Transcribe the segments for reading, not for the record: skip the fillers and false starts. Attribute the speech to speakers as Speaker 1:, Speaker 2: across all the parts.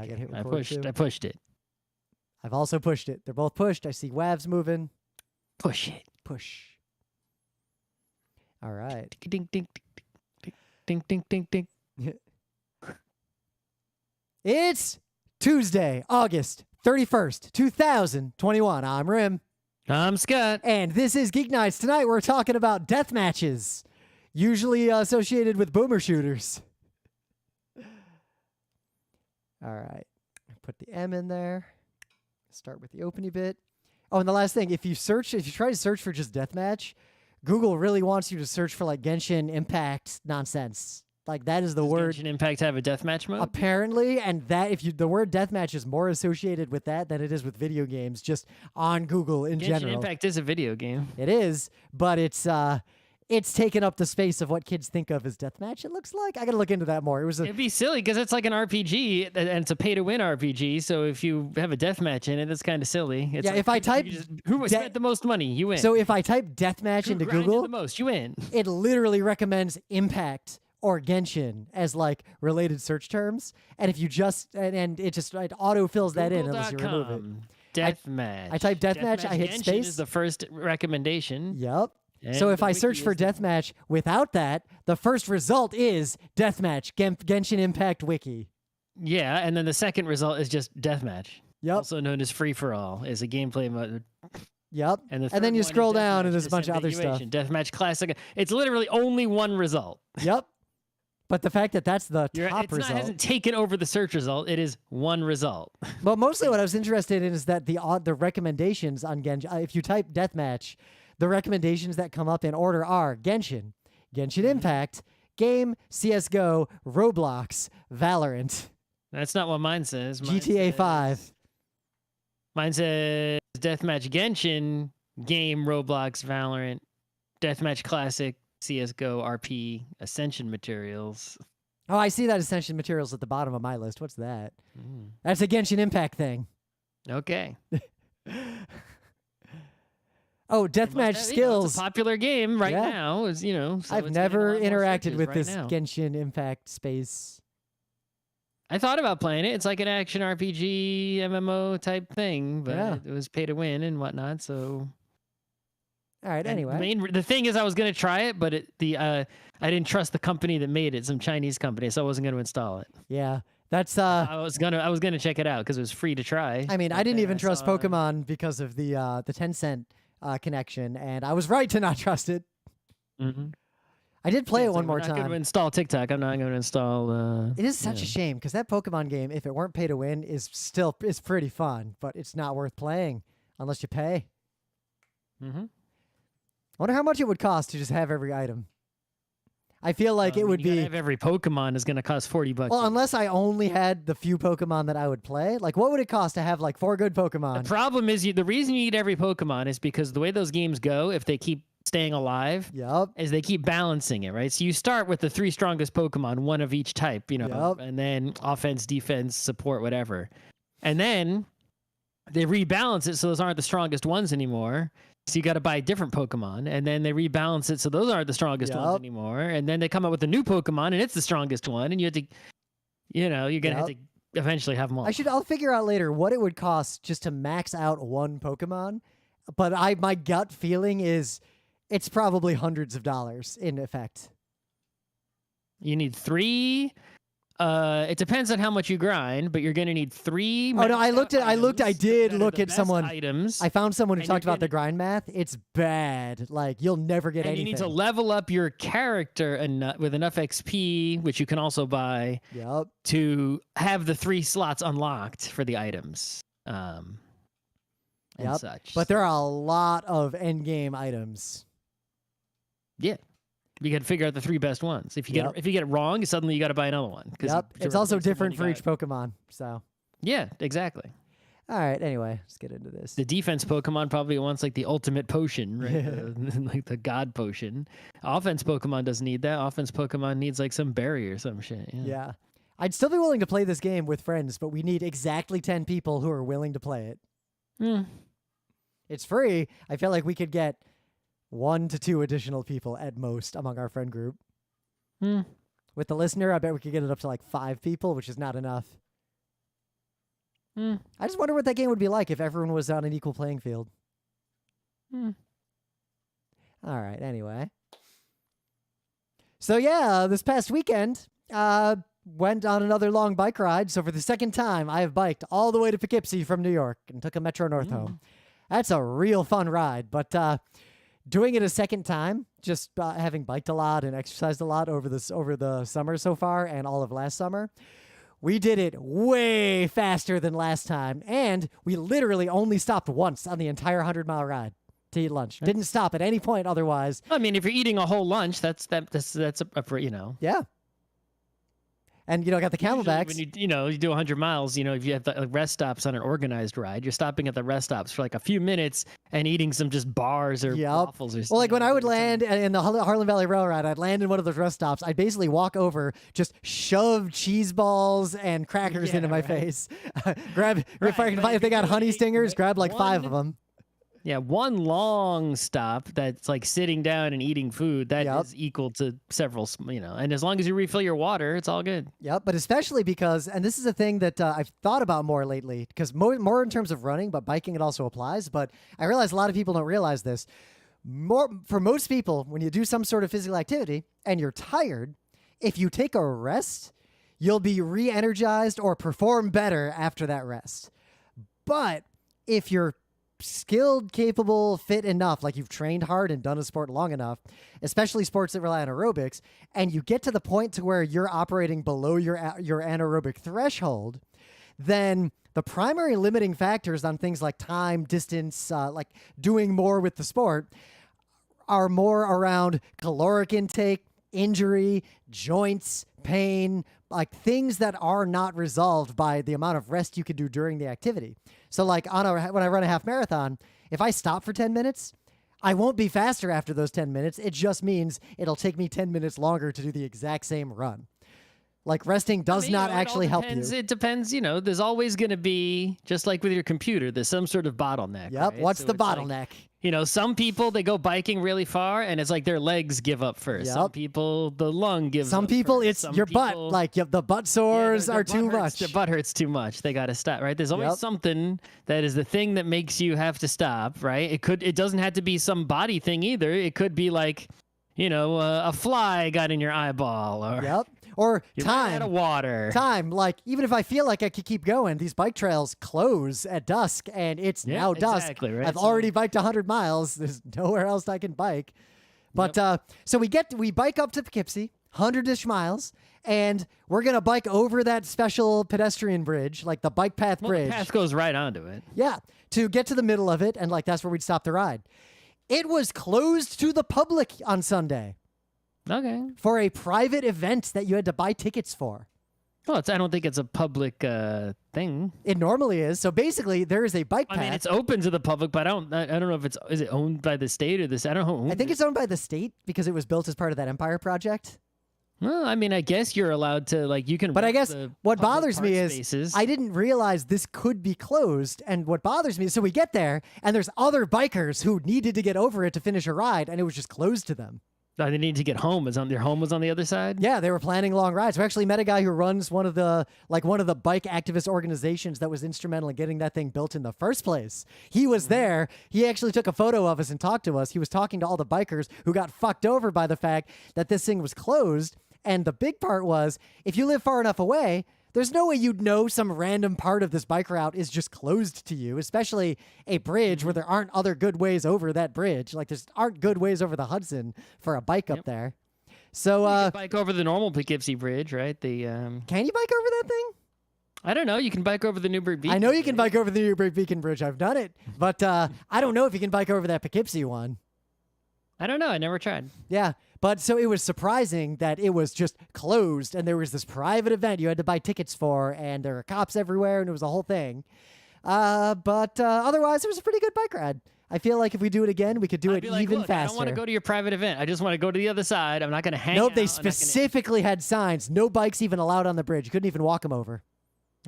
Speaker 1: I gotta hit
Speaker 2: I
Speaker 1: record too.
Speaker 2: pushed it.
Speaker 1: I've also pushed it. They're both pushed. I see Wavs moving.
Speaker 2: Push it.
Speaker 1: Push. All right.
Speaker 2: Ding, ding, ding, ding, ding, ding, ding.
Speaker 1: It's Tuesday, August 31st, 2021. I'm Rim.
Speaker 2: I'm Scott.
Speaker 1: And this is GeekNights. Tonight we're talking about death matches, usually associated with boomer shooters. All right. Put the M in there. Start with the opening bit. Oh, and the last thing, if you try to search for just deathmatch, Google really wants you to search for like Genshin Impact nonsense. Like that is the word.
Speaker 2: Genshin Impact have a deathmatch mode?
Speaker 1: Apparently, and that the word deathmatch is more associated with that than it is with video games, just on Google in general.
Speaker 2: Genshin Impact is a video game.
Speaker 1: It is, but it's taken up the space of what kids think of as deathmatch. It looks like I gotta look into that more.
Speaker 2: It'd be silly because it's like an RPG and it's a pay-to-win RPG. So if you have a deathmatch in it, that's kind of silly. It's
Speaker 1: yeah.
Speaker 2: like,
Speaker 1: If I type
Speaker 2: who spent the most money, you win.
Speaker 1: So if I type deathmatch into Google,
Speaker 2: the most, you win.
Speaker 1: It literally recommends Impact or Genshin as like related search terms, and if you just and it autofills that in unless you remove it.
Speaker 2: Deathmatch.
Speaker 1: I type deathmatch. I hit
Speaker 2: Genshin
Speaker 1: space.
Speaker 2: Is the first recommendation.
Speaker 1: Yep.
Speaker 2: And
Speaker 1: so if I search for deathmatch without that, the first result is deathmatch Genshin Impact Wiki.
Speaker 2: Yeah, and then the second result is just deathmatch.
Speaker 1: Yep.
Speaker 2: Also known as free for all, is a gameplay mode.
Speaker 1: Yep.
Speaker 2: And
Speaker 1: then you scroll down and there's a bunch of other stuff.
Speaker 2: Deathmatch Classic. It's literally only one result.
Speaker 1: Yep. But the fact that that's the top result.
Speaker 2: It hasn't taken over the search result. It is one result.
Speaker 1: But mostly what I was interested in is that the recommendations on Genshin, if you type deathmatch, the recommendations that come up in order are Genshin, Genshin Impact, Game, CSGO, Roblox, Valorant.
Speaker 2: That's not what mine says.
Speaker 1: GTA 5.
Speaker 2: Mine says Deathmatch Genshin, Game, Roblox, Valorant, Deathmatch Classic, CSGO, RP, Ascension Materials.
Speaker 1: Oh, I see that Ascension Materials at the bottom of my list. What's that? That's a Genshin Impact thing.
Speaker 2: Okay.
Speaker 1: Oh, Deathmatch Skills.
Speaker 2: It's a popular game right now. Is so
Speaker 1: I've never interacted with this Genshin Impact space.
Speaker 2: I thought about playing it. It's like an action RPG MMO type thing, but it was pay to win and whatnot. So,
Speaker 1: all right. Anyway,
Speaker 2: the thing is, I was going to try it, but I didn't trust the company that made it, some Chinese company, so I wasn't going to install it.
Speaker 1: Yeah, that's.
Speaker 2: I was gonna check it out because it was free to try.
Speaker 1: I mean, I didn't even trust Pokemon because of the Tencent connection, and I was right to not trust it.
Speaker 2: Mm-hmm.
Speaker 1: I did play it one more
Speaker 2: I'm not
Speaker 1: time.
Speaker 2: going to install TikTok. I'm not going to install.
Speaker 1: It is such a shame because that Pokemon game, if it weren't pay to win, is pretty fun, but it's not worth playing unless you pay.
Speaker 2: Mm-hmm.
Speaker 1: I wonder how much it would cost to just have every item. I feel like it would be.
Speaker 2: Have every Pokemon is going to cost $40.
Speaker 1: Well, unless I only had the few Pokemon that I would play, like what would it cost to have like 4 good Pokemon?
Speaker 2: The problem is the reason you need every Pokemon is because the way those games go, if they keep staying alive, is they keep balancing it, right? So you start with the 3 strongest Pokemon, one of each type, and then offense, defense, support, whatever. And then they rebalance it so those aren't the strongest ones anymore. So you got to buy different Pokemon, and then they rebalance it so those aren't the strongest ones anymore. And then they come up with a new Pokemon, and it's the strongest one, and you have to, you're gonna have to eventually have them all.
Speaker 1: I'll figure out later what it would cost just to max out one Pokemon. But my gut feeling is it's probably hundreds of dollars in effect.
Speaker 2: You need 3. It depends on how much you grind, but you're going to need 3.
Speaker 1: Oh no, I did look at someone.
Speaker 2: Items.
Speaker 1: I found someone who talked about the grind math. It's bad. Like you'll never get anything.
Speaker 2: You need to level up your character with enough XP, which you can also buy. To have the 3 slots unlocked for the items. And such.
Speaker 1: But there are a lot of end game items.
Speaker 2: Yeah. You got to figure out the 3 best ones. If you get it wrong, suddenly you got to buy another one.
Speaker 1: It's also different for each Pokemon. So.
Speaker 2: Yeah, exactly.
Speaker 1: All right. Anyway, let's get into this.
Speaker 2: The defense Pokemon probably wants like the ultimate potion, right? Like the God potion. Offense Pokemon doesn't need that. Offense Pokemon needs like some berry or some shit.
Speaker 1: Yeah. I'd still be willing to play this game with friends, but we need exactly 10 people who are willing to play it. It's free. I feel like we could get 1 to 2 additional people at most among our friend group. With the listener, I bet we could get it up to like 5 people, which is not enough. I just wonder what that game would be like if everyone was on an equal playing field. All right, anyway. So yeah, this past weekend, went on another long bike ride. So for the second time, I have biked all the way to Poughkeepsie from New York and took a Metro North home. That's a real fun ride. But doing it a second time, just having biked a lot and exercised a lot over the summer so far and all of last summer, we did it way faster than last time. And we literally only stopped once on the entire 100-mile ride to eat lunch. Didn't stop at any point otherwise.
Speaker 2: I mean, if you're eating a whole lunch, that's
Speaker 1: Yeah. And, got the Camelbacks.
Speaker 2: When you do 100 miles, if you have the rest stops on an organized ride, you're stopping at the rest stops for like a few minutes and eating some just bars or waffles or something.
Speaker 1: Well, like when I would land in the Harlem Valley Railroad, I'd land in one of those rest stops. I'd basically walk over, just shove cheese balls and crackers into my face. If they got honey stingers, grab like 5 of them.
Speaker 2: Yeah, one long stop that's like sitting down and eating food, that is equal to several, and as long as you refill your water, it's all good.
Speaker 1: Yep, but especially because, and this is a thing that I've thought about more lately, because more in terms of running, but biking it also applies, but I realize a lot of people don't realize this. For most people, when you do some sort of physical activity and you're tired, if you take a rest, you'll be re-energized or perform better after that rest. But if you're skilled, capable, fit enough, like you've trained hard and done a sport long enough, especially sports that rely on aerobics, and you get to the point to where you're operating below your anaerobic threshold, then the primary limiting factors on things like time, distance, like doing more with the sport are more around caloric intake, injury, joints, pain, like things that are not resolved by the amount of rest you can do during the activity. So like when I run a half marathon, if I stop for 10 minutes, I won't be faster after those 10 minutes. It just means it'll take me 10 minutes longer to do the exact same run. Like resting does not actually help you.
Speaker 2: It depends, there's always going to be, just like with your computer, there's some sort of bottleneck.
Speaker 1: Yep.
Speaker 2: Right?
Speaker 1: What's the bottleneck?
Speaker 2: Like, some people, they go biking really far and it's like their legs give up first. Yep. Some people, the lung gives up.
Speaker 1: Some people,
Speaker 2: first.
Speaker 1: it's
Speaker 2: Some
Speaker 1: your
Speaker 2: people,
Speaker 1: butt. Like the butt sores are too much.
Speaker 2: Their butt hurts too much. They got to stop, right? There's always something that is the thing that makes you have to stop, right? It doesn't have to be some body thing either. It could be like, a fly got in your eyeball or...
Speaker 1: Or
Speaker 2: you
Speaker 1: time.
Speaker 2: Ran out of water.
Speaker 1: Time. Like, even if I feel like I could keep going, these bike trails close at dusk, and it's now dusk.
Speaker 2: Exactly, right?
Speaker 1: I've already biked 100 miles. There's nowhere else I can bike. But so we bike up to Poughkeepsie, 100-ish miles, and we're going to bike over that special pedestrian bridge, like the bike path bridge.
Speaker 2: The path goes right onto it.
Speaker 1: Yeah, to get to the middle of it, and like that's where we'd stop the ride. It was closed to the public on Sunday.
Speaker 2: Okay.
Speaker 1: For a private event that you had to buy tickets for.
Speaker 2: Well, I don't think it's a public thing.
Speaker 1: It normally is. So basically, there is a bike path.
Speaker 2: I mean, it's open to the public, but I don't know if is it owned by the state or this. I don't know.
Speaker 1: I think it's owned by the state because it was built as part of that Empire project.
Speaker 2: Well, I mean, I guess you're allowed to you can.
Speaker 1: But I guess what bothers me is
Speaker 2: spaces.
Speaker 1: I didn't realize this could be closed. And what bothers me is, so we get there and there's other bikers who needed to get over it to finish a ride, and it was just closed to them.
Speaker 2: They need to get home. Their home was on the other side?
Speaker 1: Yeah, they were planning long rides. We actually met a guy who runs one of the bike activist organizations that was instrumental in getting that thing built in the first place. He was there. He actually took a photo of us and talked to us. He was talking to all the bikers who got fucked over by the fact that this thing was closed. And the big part was, if you live far enough away, there's no way you'd know some random part of this bike route is just closed to you, especially a bridge where there aren't other good ways over that bridge. Like, there's aren't good ways over the Hudson for a bike up there. So,
Speaker 2: you can bike over the normal Poughkeepsie Bridge, right?
Speaker 1: Can you bike over that thing?
Speaker 2: I don't know. You can bike over the Newburgh Beacon.
Speaker 1: I know you can bike over the Newburgh Beacon Bridge. I've done it. But I don't know if you can bike over that Poughkeepsie one.
Speaker 2: I don't know. I never tried.
Speaker 1: Yeah. But so it was surprising that it was just closed and there was this private event you had to buy tickets for and there were cops everywhere and it was a whole thing. But otherwise, it was a pretty good bike ride. I feel like if we do it again, we could do it even faster.
Speaker 2: I don't want to go to your private event. I just want to go to the other side. I'm not going to hang out.
Speaker 1: Nope, they specifically had signs. No bikes even allowed on the bridge. You couldn't even walk them over.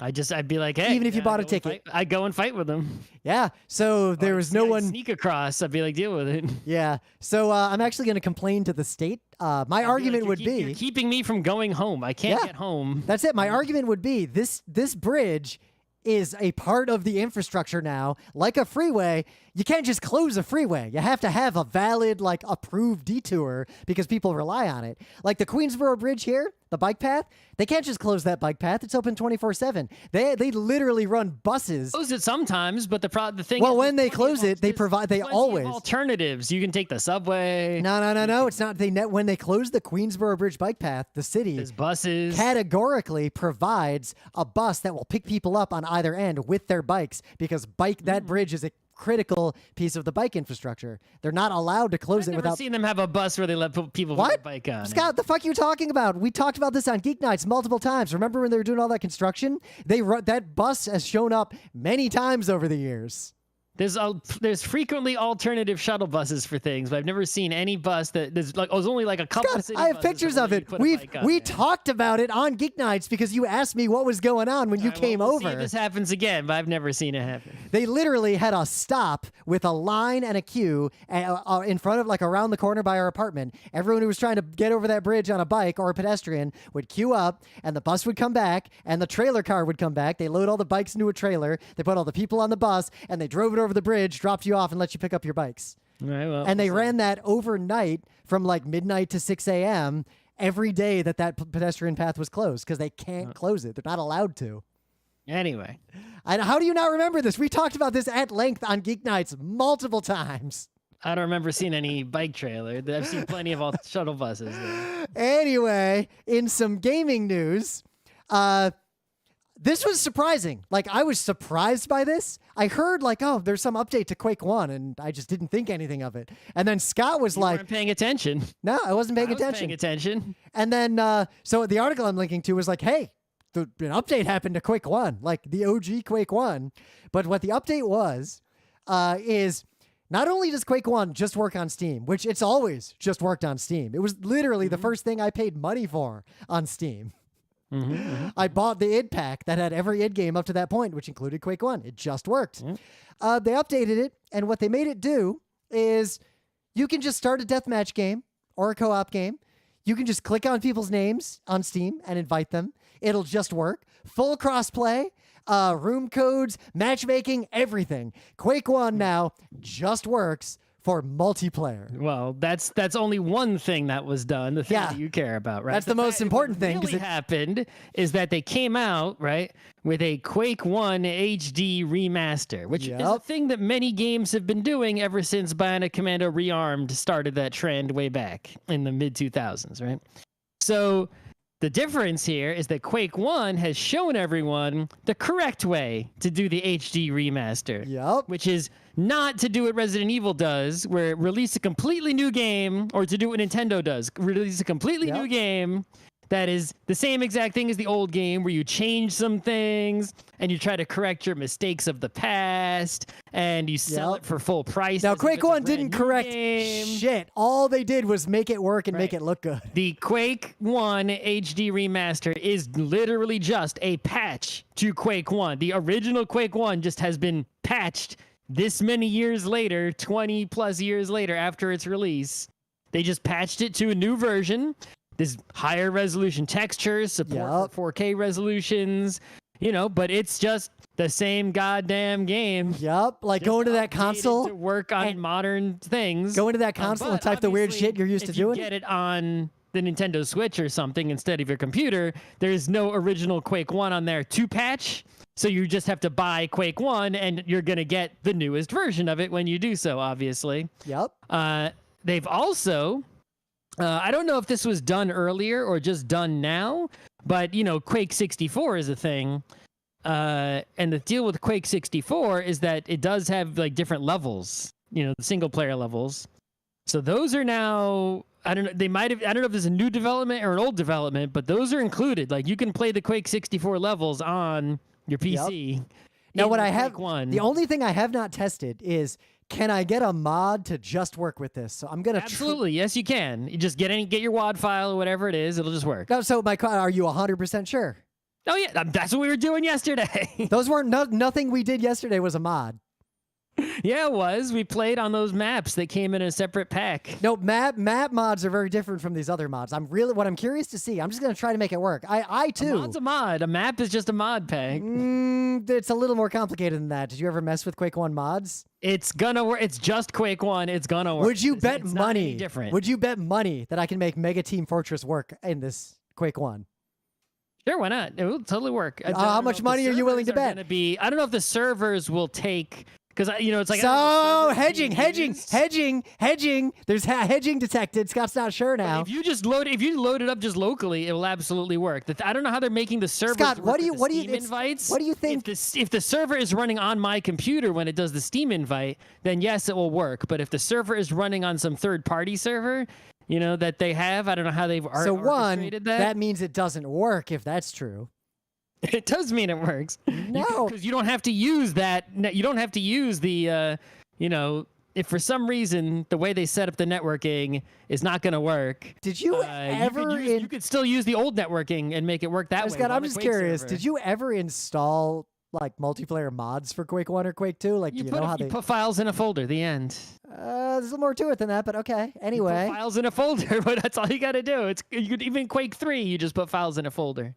Speaker 2: I'd be like, hey.
Speaker 1: Even if you bought a ticket.
Speaker 2: I'd go and fight with them.
Speaker 1: Yeah, so there was no one.
Speaker 2: Sneak across. I'd be like, deal with it.
Speaker 1: Yeah, so I'm actually going to complain to the state. My argument would be.
Speaker 2: You're keeping me from going home. I can't get home.
Speaker 1: That's it. My argument would be this bridge is a part of the infrastructure now, like a freeway. You can't just close a freeway. You have to have a valid, like, approved detour because people rely on it. Like the Queensboro Bridge here, the bike path, they can't just close that bike path. It's open 24/7. They literally run buses.
Speaker 2: Close it sometimes, but the thing.
Speaker 1: Well, when they close it, they always
Speaker 2: alternatives. You can take the subway.
Speaker 1: No. It's not. When they close the Queensboro Bridge bike path, the city
Speaker 2: buses
Speaker 1: categorically provides a bus that will pick people up on either end with their bikes because that bridge is a critical piece of the bike infrastructure. They're not allowed to close it without.
Speaker 2: I've seen them have a bus where they let people put their bike on.
Speaker 1: Scott, the fuck are you talking about? We talked about this on GeekNights multiple times. Remember when they were doing all that construction? That bus has shown up many times over the years.
Speaker 2: There's frequently alternative shuttle buses for things, but I've never seen any bus there's only like a couple of city
Speaker 1: I have pictures of it. We talked about it on Geeknights because you asked me what was going on when you came over.
Speaker 2: See if this happens again, but I've never seen it happen.
Speaker 1: They literally had a stop with a line and a queue in front of, like, around the corner by our apartment. Everyone who was trying to get over that bridge on a bike or a pedestrian would queue up, and the bus would come back, and the trailer car would come back. They load all the bikes into a trailer. They put all the people on the bus, and they drove it over the bridge, dropped you off, and let you pick up your bikes.
Speaker 2: Right, well,
Speaker 1: and they ran that overnight from like midnight to 6 a.m. every day that pedestrian path was closed because they can't close it. They're not allowed to.
Speaker 2: Anyway.
Speaker 1: How do you not remember this? We talked about this at length on Geeknights multiple times.
Speaker 2: I don't remember seeing any bike trailer. I've seen plenty of shuttle buses there.
Speaker 1: Anyway, in some gaming news, this was surprising. Like, I was surprised by this. I heard, like, oh, there's some update to Quake 1, and I just didn't think anything of it. And then Scott was like...
Speaker 2: You weren't paying attention.
Speaker 1: No, I wasn't paying
Speaker 2: attention.
Speaker 1: attention. And then, so the article I'm linking to was like, hey, an update happened to Quake 1, like the OG Quake 1. But what the update was is... Not only does Quake 1 just work on Steam, which it's always just worked on Steam. It was literally the first thing I paid money for on Steam. I bought the id pack that had every id game up to that point, which included Quake 1. It just worked. They updated it, and what they made it do is you can just start a deathmatch game or a co-op game. You can just click on people's names on Steam and invite them. It'll just work. Full crossplay, room codes, matchmaking, everything. Quake 1 now just works for multiplayer.
Speaker 2: Well, that's only one thing that was done, the thing that you care about, right?
Speaker 1: That's the most important thing.
Speaker 2: What really happened is that they came out, right, with a Quake 1 HD remaster, which is a thing that many games have been doing ever since Bionic Commando Rearmed started that trend way back in the mid-2000s, right? So the difference here is that Quake 1 has shown everyone the correct way to do the HD remaster, which is not to do what Resident Evil does, where it release a completely new game, or to do what Nintendo does, release a completely new game that is the same exact thing as the old game, where you change some things and you try to correct your mistakes of the past and you sell it for full price.
Speaker 1: Now, Quake 1 didn't correct shit. All they did was make it work and make it look good.
Speaker 2: The Quake 1 HD remaster is literally just a patch to Quake 1. The original Quake 1 just has been patched this many years later, 20 plus years later after its release. They just patched it to a new version. This higher resolution textures, support for 4K resolutions, but it's just the same goddamn game.
Speaker 1: Like going to that console
Speaker 2: to work on modern things.
Speaker 1: Go into that console and type the weird shit you're used to doing.
Speaker 2: If you get it on the Nintendo Switch or something instead of your computer, there's no original Quake 1 on there to patch. So you just have to buy Quake 1 and you're going to get the newest version of it when you do so, obviously. They've also, I don't know if this was done earlier or just done now, but, Quake 64 is a thing. And the deal with Quake 64 is that it does have like different levels, the single player levels. So those are now, I don't know, I don't know if there's a new development or an old development, but those are included. Like you can play the Quake 64 levels on your PC.
Speaker 1: Now, what I have, the only thing I have not tested is, can I get a mod to just work with this? So I'm gonna
Speaker 2: absolutely yes, you can. You just get your WAD file or whatever it is, it'll just work.
Speaker 1: No, so are you 100% sure?
Speaker 2: Oh yeah, that's what we were doing yesterday.
Speaker 1: Those weren't nothing we did yesterday was a mod.
Speaker 2: Yeah, it was. We played on those maps that came in a separate pack.
Speaker 1: No, map mods are very different from these other mods. What I'm curious to see. I'm just gonna try to make it work. I too.
Speaker 2: A mod's a mod. A map is just a mod pack.
Speaker 1: It's a little more complicated than that. Did you ever mess with Quake 1 mods?
Speaker 2: It's gonna work. It's just Quake 1. It's gonna work.
Speaker 1: Would you bet
Speaker 2: it's
Speaker 1: money?
Speaker 2: Different.
Speaker 1: Would you bet money that I can make Mega Team Fortress work in this Quake 1?
Speaker 2: Sure, why not? It will totally work.
Speaker 1: How much money are you willing to bet?
Speaker 2: I don't know if the servers will take. Because, it's like...
Speaker 1: So, hedging. There's hedging detected. Scott's not sure now.
Speaker 2: If you load it up just locally, it will absolutely work. I don't know how they're making the servers
Speaker 1: Scott,
Speaker 2: work
Speaker 1: what do you think?
Speaker 2: If the server is running on my computer when it does the Steam invite, then yes, it will work. But if the server is running on some third-party server, that they have, I don't know how they've orchestrated that.
Speaker 1: That means it doesn't work if that's true.
Speaker 2: It does mean it works.
Speaker 1: No.
Speaker 2: Because you don't have to use that. You don't have to use the, if for some reason the way they set up the networking is not going to work.
Speaker 1: Did you ever...
Speaker 2: You could still use the old networking and make it work that way.
Speaker 1: Scott, I'm just curious. Server. Did you ever install like multiplayer mods for Quake 1 or Quake 2? Like, you
Speaker 2: put files in a folder, the end.
Speaker 1: There's a little more to it than that, but okay. Anyway.
Speaker 2: You put files in a folder, but that's all you got to do. You could even Quake 3, you just put files in a folder.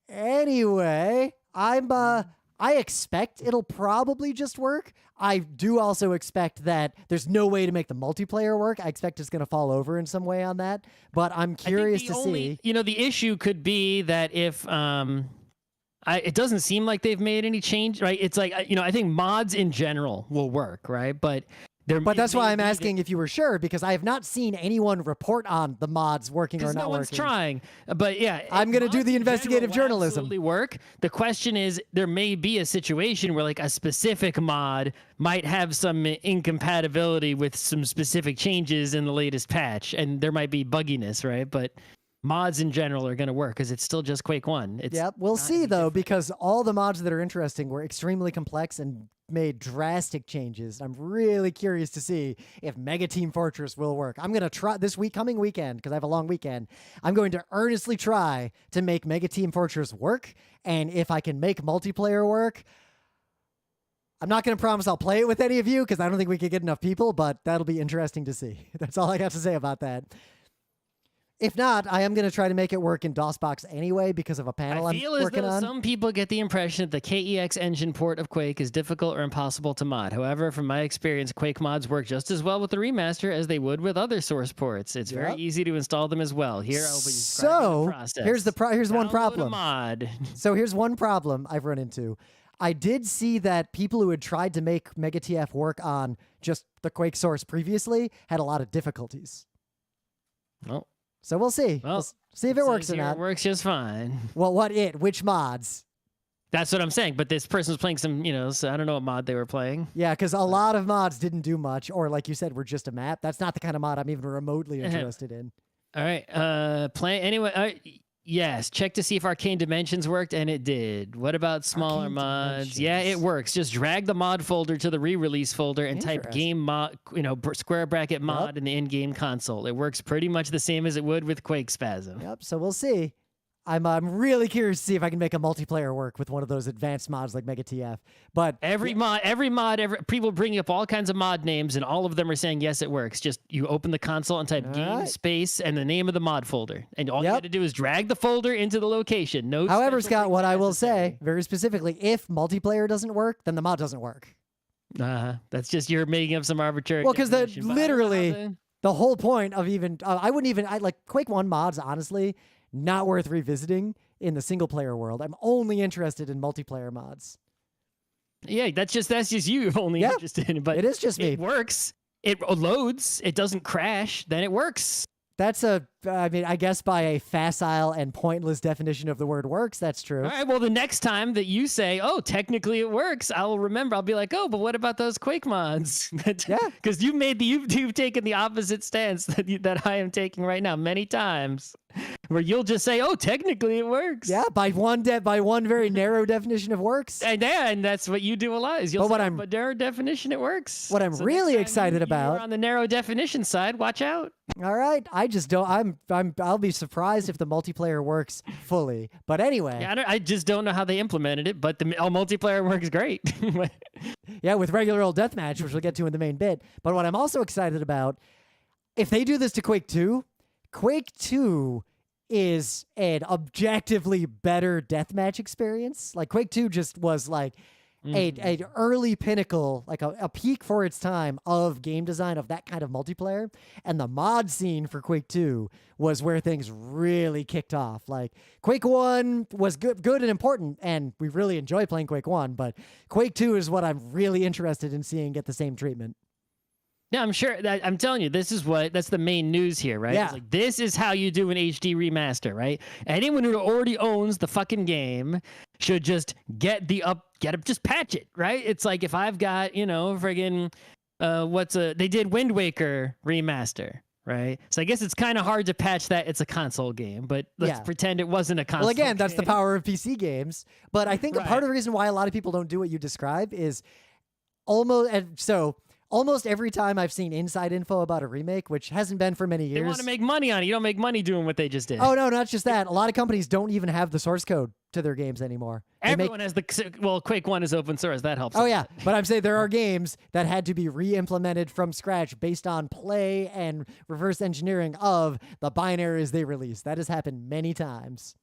Speaker 1: Anyway, I expect it'll probably just work. I do also expect that there's no way to make the multiplayer work. I expect it's going to fall over in some way on that, but I'm curious to see.
Speaker 2: The issue could be that if it doesn't seem like they've made any change, right? It's like, I think mods in general will work, right? But
Speaker 1: that's why I'm asking if you were sure, because I have not seen anyone report on the mods working or not
Speaker 2: no one's
Speaker 1: working.
Speaker 2: trying. But yeah,
Speaker 1: I'm going to do the investigative journalism.
Speaker 2: Absolutely work. The question is, there may be a situation where like a specific mod might have some incompatibility with some specific changes in the latest patch, and there might be bugginess, right? But mods in general are going to work because it's still just Quake 1.
Speaker 1: Yep, we'll see though, because all the mods that are interesting were extremely complex and made drastic changes. I'm really curious to see if Mega Team Fortress will work. I'm going to try this coming weekend, because I have a long weekend. I'm going to earnestly try to make Mega Team Fortress work, and if I can make multiplayer work, I'm not going to promise I'll play it with any of you, because I don't think we could get enough people, but that'll be interesting to see. That's all I got to say about that. If not, I am going to try to make it work in DOSBox anyway because of a panel I'm working on.
Speaker 2: Some people get the impression that the KEX engine port of Quake is difficult or impossible to mod. However, from my experience, Quake mods work just as well with the remaster as they would with other source ports. It's very easy to install them as well. Here I'll be describing the process.
Speaker 1: Here's one problem.
Speaker 2: Mod.
Speaker 1: So here's one problem I've run into. I did see that people who had tried to make Mega TF work on just the Quake source previously had a lot of difficulties.
Speaker 2: Oh.
Speaker 1: So we'll see. We'll see if it works or not.
Speaker 2: It works just fine.
Speaker 1: Well, which mods?
Speaker 2: That's what I'm saying. But this person was playing some, so I don't know what mod they were playing.
Speaker 1: Yeah, because a lot of mods didn't do much, or like you said, were just a map. That's not the kind of mod I'm even remotely interested in.
Speaker 2: All right. Play anyway. Yes, check to see if Arcane Dimensions worked, and it did. What about smaller mods? Yeah, it works. Just drag the mod folder to the re-release folder and type game mod, square bracket mod in the in-game console. It works pretty much the same as it would with Quake Spasm.
Speaker 1: Yep. So we'll see. I'm really curious to see if I can make a multiplayer work with one of those advanced mods like Mega TF. But
Speaker 2: every mod, people bring up all kinds of mod names, and all of them are saying yes, it works. Just you open the console and type game space and the name of the mod folder, and all you got to do is drag the folder into the location.
Speaker 1: However, Scott, what I will say very specifically, if multiplayer doesn't work, then the mod doesn't work.
Speaker 2: That's just you're making up some arbitrary.
Speaker 1: Well, because literally the whole point of even I like Quake 1 mods, honestly. Not worth revisiting in the single player world. I'm only interested in multiplayer mods.
Speaker 2: Yeah, that's just you only interested in it. But
Speaker 1: it is just me.
Speaker 2: It works. It loads. It doesn't crash. Then it works.
Speaker 1: That's I guess by a facile and pointless definition of the word works, that's true.
Speaker 2: All right, well, the next time that you say, oh, technically it works, I'll remember. I'll be like, oh, but what about those Quake mods?
Speaker 1: Yeah.
Speaker 2: Because you've taken the opposite stance that I am taking right now many times, where you'll just say, oh, technically it works.
Speaker 1: Yeah, by one very narrow definition of works.
Speaker 2: And that's what you do a lot, is you'll say, by narrow definition, it works.
Speaker 1: What I'm really excited about.
Speaker 2: You're on the narrow definition side, watch out.
Speaker 1: All right, I'll be surprised if the multiplayer works fully. But anyway,
Speaker 2: I just don't know how they implemented it. But the multiplayer works great.
Speaker 1: Yeah, with regular old deathmatch, which we'll get to in the main bit. But what I'm also excited about, if they do this to Quake 2, Quake 2 is an objectively better deathmatch experience. Like Quake 2 just was like a early pinnacle, like a peak for its time of game design of that kind of multiplayer. And the mod scene for Quake 2 was where things really kicked off. Like Quake 1 was good and important, and we really enjoy playing Quake 1, but Quake 2 is what I'm really interested in seeing get the same treatment.
Speaker 2: Yeah, I'm sure that I'm telling you, that's the main news here, right?
Speaker 1: Yeah.
Speaker 2: It's like, this is how you do an HD remaster, right? Anyone who already owns the fucking game should just just patch it, right? It's like if I've got, friggin' they did Wind Waker remaster, right? So I guess it's kind of hard to patch that. It's a console game, but let's pretend it wasn't a console game.
Speaker 1: Well, again, that's the power of PC games. But I think part of the reason why a lot of people don't do what you describe is almost every time I've seen inside info about a remake, which hasn't been for many years.
Speaker 2: They want to make money on it. You don't make money doing what they just did.
Speaker 1: Oh, no, not just that. A lot of companies don't even have the source code to their games anymore.
Speaker 2: Everyone has Quake 1 is open source. That helps.
Speaker 1: Oh, yeah. But I'm saying there are games that had to be re-implemented from scratch based on play and reverse engineering of the binaries they released. That has happened many times.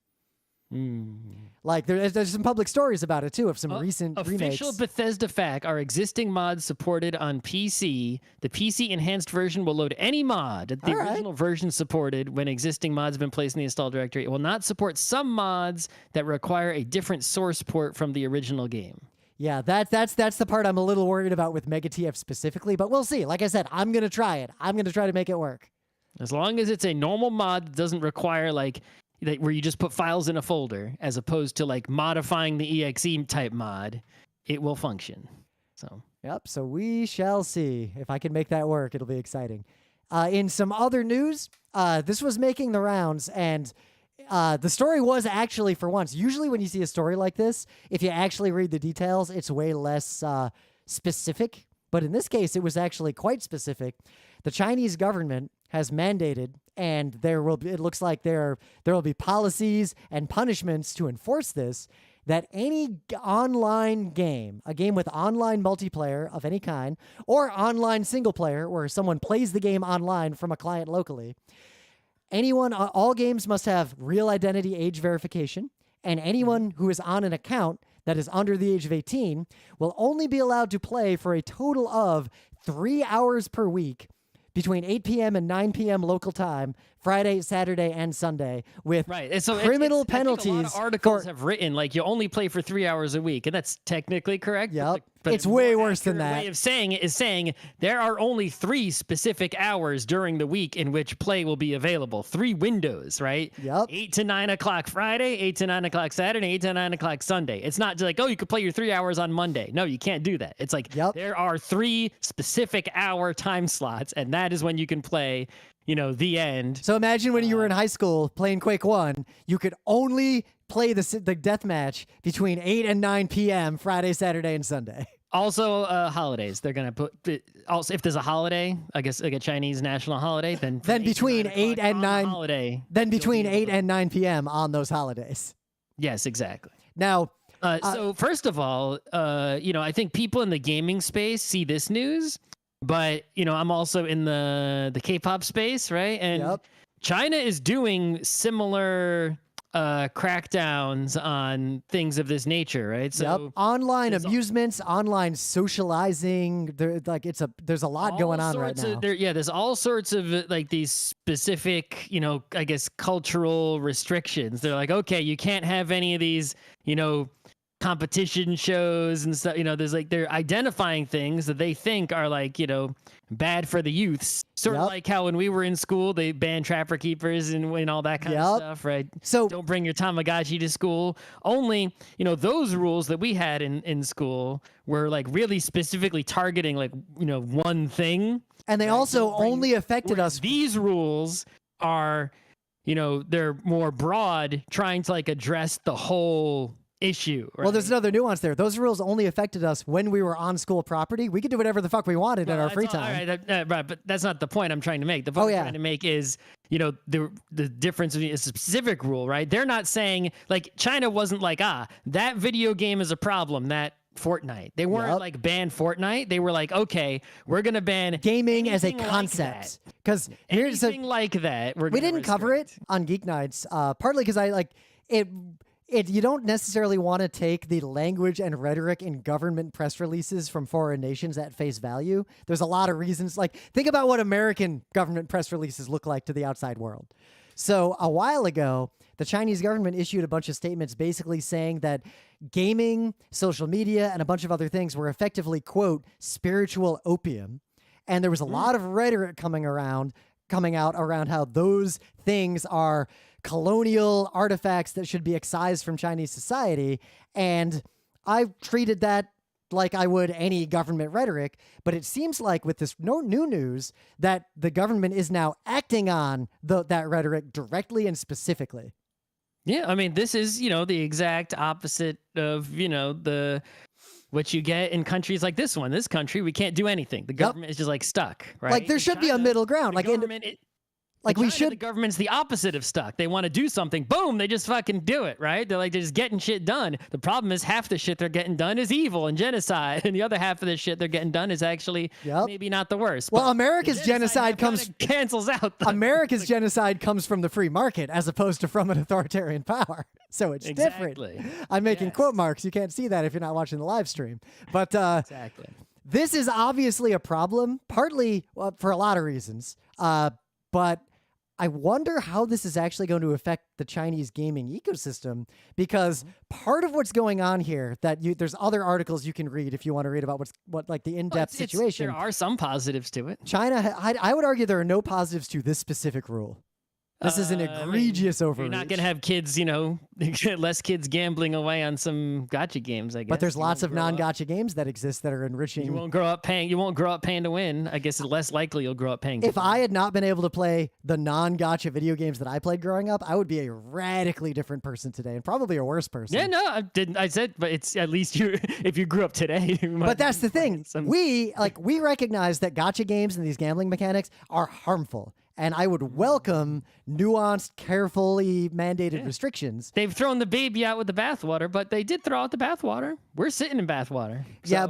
Speaker 1: Like there's some public stories about it too of some recent remakes.
Speaker 2: Official Bethesda fact: our existing mods supported on PC. The PC enhanced version will load any mod that the original version supported when existing mods have been placed in the install directory. It will not support some mods that require a different source port from the original game.
Speaker 1: Yeah, that's the part I'm a little worried about with Mega TF specifically, but we'll see. Like I said, I'm gonna try it. I'm gonna try to make it work.
Speaker 2: As long as it's a normal mod that doesn't require where you just put files in a folder, as opposed to modifying the exe type mod, it will function. So
Speaker 1: so we shall see. If I can make that work, it'll be exciting. In some other news, this was making the rounds, and the story was actually, for once, usually when you see a story like this, if you actually read the details, it's way less specific. But in this case, it was actually quite specific. The Chinese government has mandated, and it looks like there will be policies and punishments to enforce this, that any online game, a game with online multiplayer of any kind, or online single player where someone plays the game online from a client locally, all games must have real identity age verification, and anyone who is on an account that is under the age of 18 will only be allowed to play for a total of 3 hours per week between 8 p.m. and 9 p.m. local time, Friday, Saturday, and Sunday, with criminal penalties.
Speaker 2: I think a lot of articles have written you only play for 3 hours a week, and that's technically correct.
Speaker 1: Yep. But it's way worse than that.
Speaker 2: Way of saying it is saying there are only 3 specific hours during the week in which play will be available. 3 windows, right?
Speaker 1: Yep.
Speaker 2: 8 to 9 o'clock Friday, 8 to 9 o'clock Saturday, 8 to 9 o'clock Sunday. It's not just you could play your 3 hours on Monday. No, you can't do that. It's there are 3 specific hour time slots, and that is when you can play, the end.
Speaker 1: So imagine when you were in high school playing Quake 1, you could only play the deathmatch between 8 and 9 p.m. Friday, Saturday, and Sunday.
Speaker 2: Also, holidays. They're going to put... Also, if there's a holiday, I guess like a Chinese national holiday, then
Speaker 1: between 8 and 9...
Speaker 2: holiday,
Speaker 1: then between 8 and 9 p.m. on those holidays.
Speaker 2: Yes, exactly.
Speaker 1: Now...
Speaker 2: so first of all, I think people in the gaming space see this news, but, I'm also in the K-pop space, right? And China is doing similar crackdowns on things of this nature, right? So
Speaker 1: online amusements, online socializing, there's a lot going on right now.
Speaker 2: There's all sorts of these specific, I guess cultural restrictions. They're like, okay, you can't have any of these, competition shows and stuff. They're identifying things that they think are bad for the youths. Sort of like how when we were in school, they banned Trapper Keepers and all that kind of stuff, right? So don't bring your Tamagotchi to school. Only, those rules that we had in school were really specifically targeting one thing.
Speaker 1: And they also only affected us.
Speaker 2: These rules are, they're more broad, trying to address the whole issue. Right?
Speaker 1: Well, there's another nuance there. Those rules only affected us when we were on school property. We could do whatever the fuck we wanted in our free time.
Speaker 2: Right, but that's not the point I'm trying to make. The point I'm trying to make is, the difference between a specific rule, right? They're not saying, China wasn't that video game is a problem, that Fortnite. They weren't like ban Fortnite. They were like, okay, we're gonna ban
Speaker 1: gaming as a
Speaker 2: anything
Speaker 1: concept. Because
Speaker 2: anything like that.
Speaker 1: We didn't cover it on GeekNights, partly because I like it. You don't necessarily want to take the language and rhetoric in government press releases from foreign nations at face value. There's a lot of reasons. Like, think about what American government press releases look like to the outside world. So a while ago, the Chinese government issued a bunch of statements basically saying that gaming, social media, and a bunch of other things were effectively, quote, spiritual opium. And there was a lot of rhetoric coming out around how those things are colonial artifacts that should be excised from Chinese society. And I treated that like I would any government rhetoric, but it seems like with this new news that the government is now acting on that rhetoric directly and specifically.
Speaker 2: Yeah, I mean, this is, the exact opposite of, what you get in countries like this one. This country, we can't do anything. The government is just like stuck, right?
Speaker 1: Like there should be a middle ground. Like
Speaker 2: the government's the opposite of stuck. They want to do something. Boom, they just fucking do it, right? They're just getting shit done. The problem is half the shit they're getting done is evil and genocide, and the other half of the shit they're getting done is actually maybe not the worst.
Speaker 1: Well, America's genocide
Speaker 2: cancels out.
Speaker 1: America's genocide comes from the free market as opposed to from an authoritarian power. So it's different. I'm making quote marks. You can't see that if you're not watching the live stream. But this is obviously a problem, partly for a lot of reasons. But I wonder how this is actually going to affect the Chinese gaming ecosystem, because part of what's going on here there's other articles you can read if you want to read about what like the in-depth situation.
Speaker 2: There are some positives to it.
Speaker 1: China, I would argue there are no positives to this specific rule. This is an egregious overreach.
Speaker 2: You're not going to have kids, less kids gambling away on some gacha games, I guess.
Speaker 1: But there's lots of non-gacha games that exist that are enriching.
Speaker 2: You won't grow up paying to win. I guess it's less likely you'll grow up paying.
Speaker 1: If I had not been able to play the non-gacha video games that I played growing up, I would be a radically different person today, and probably a worse person.
Speaker 2: Yeah, no, I didn't. I said, but it's at least if you grew up today.
Speaker 1: But that's the thing. We recognize that gacha games and these gambling mechanics are harmful. And I would welcome nuanced, carefully mandated restrictions.
Speaker 2: They've thrown the baby out with the bathwater, but they did throw out the bathwater. We're sitting in bathwater. So,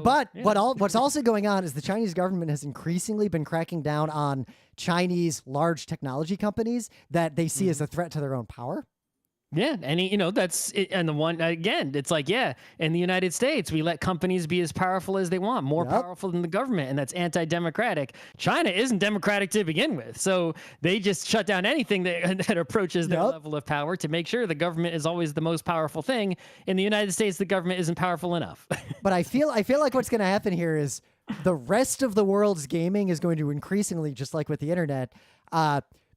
Speaker 1: what's also going on is the Chinese government has increasingly been cracking down on Chinese large technology companies that they see as a threat to their own power.
Speaker 2: Yeah, and that's it. And the one again, it's like, in the United States, we let companies be as powerful as they want, more powerful than the government, and that's anti-democratic. China isn't democratic to begin with, so they just shut down anything that approaches their level of power to make sure the government is always the most powerful thing. In the United States, the government isn't powerful enough.
Speaker 1: But I feel like what's going to happen here is the rest of the world's gaming is going to increasingly, just like with the internet,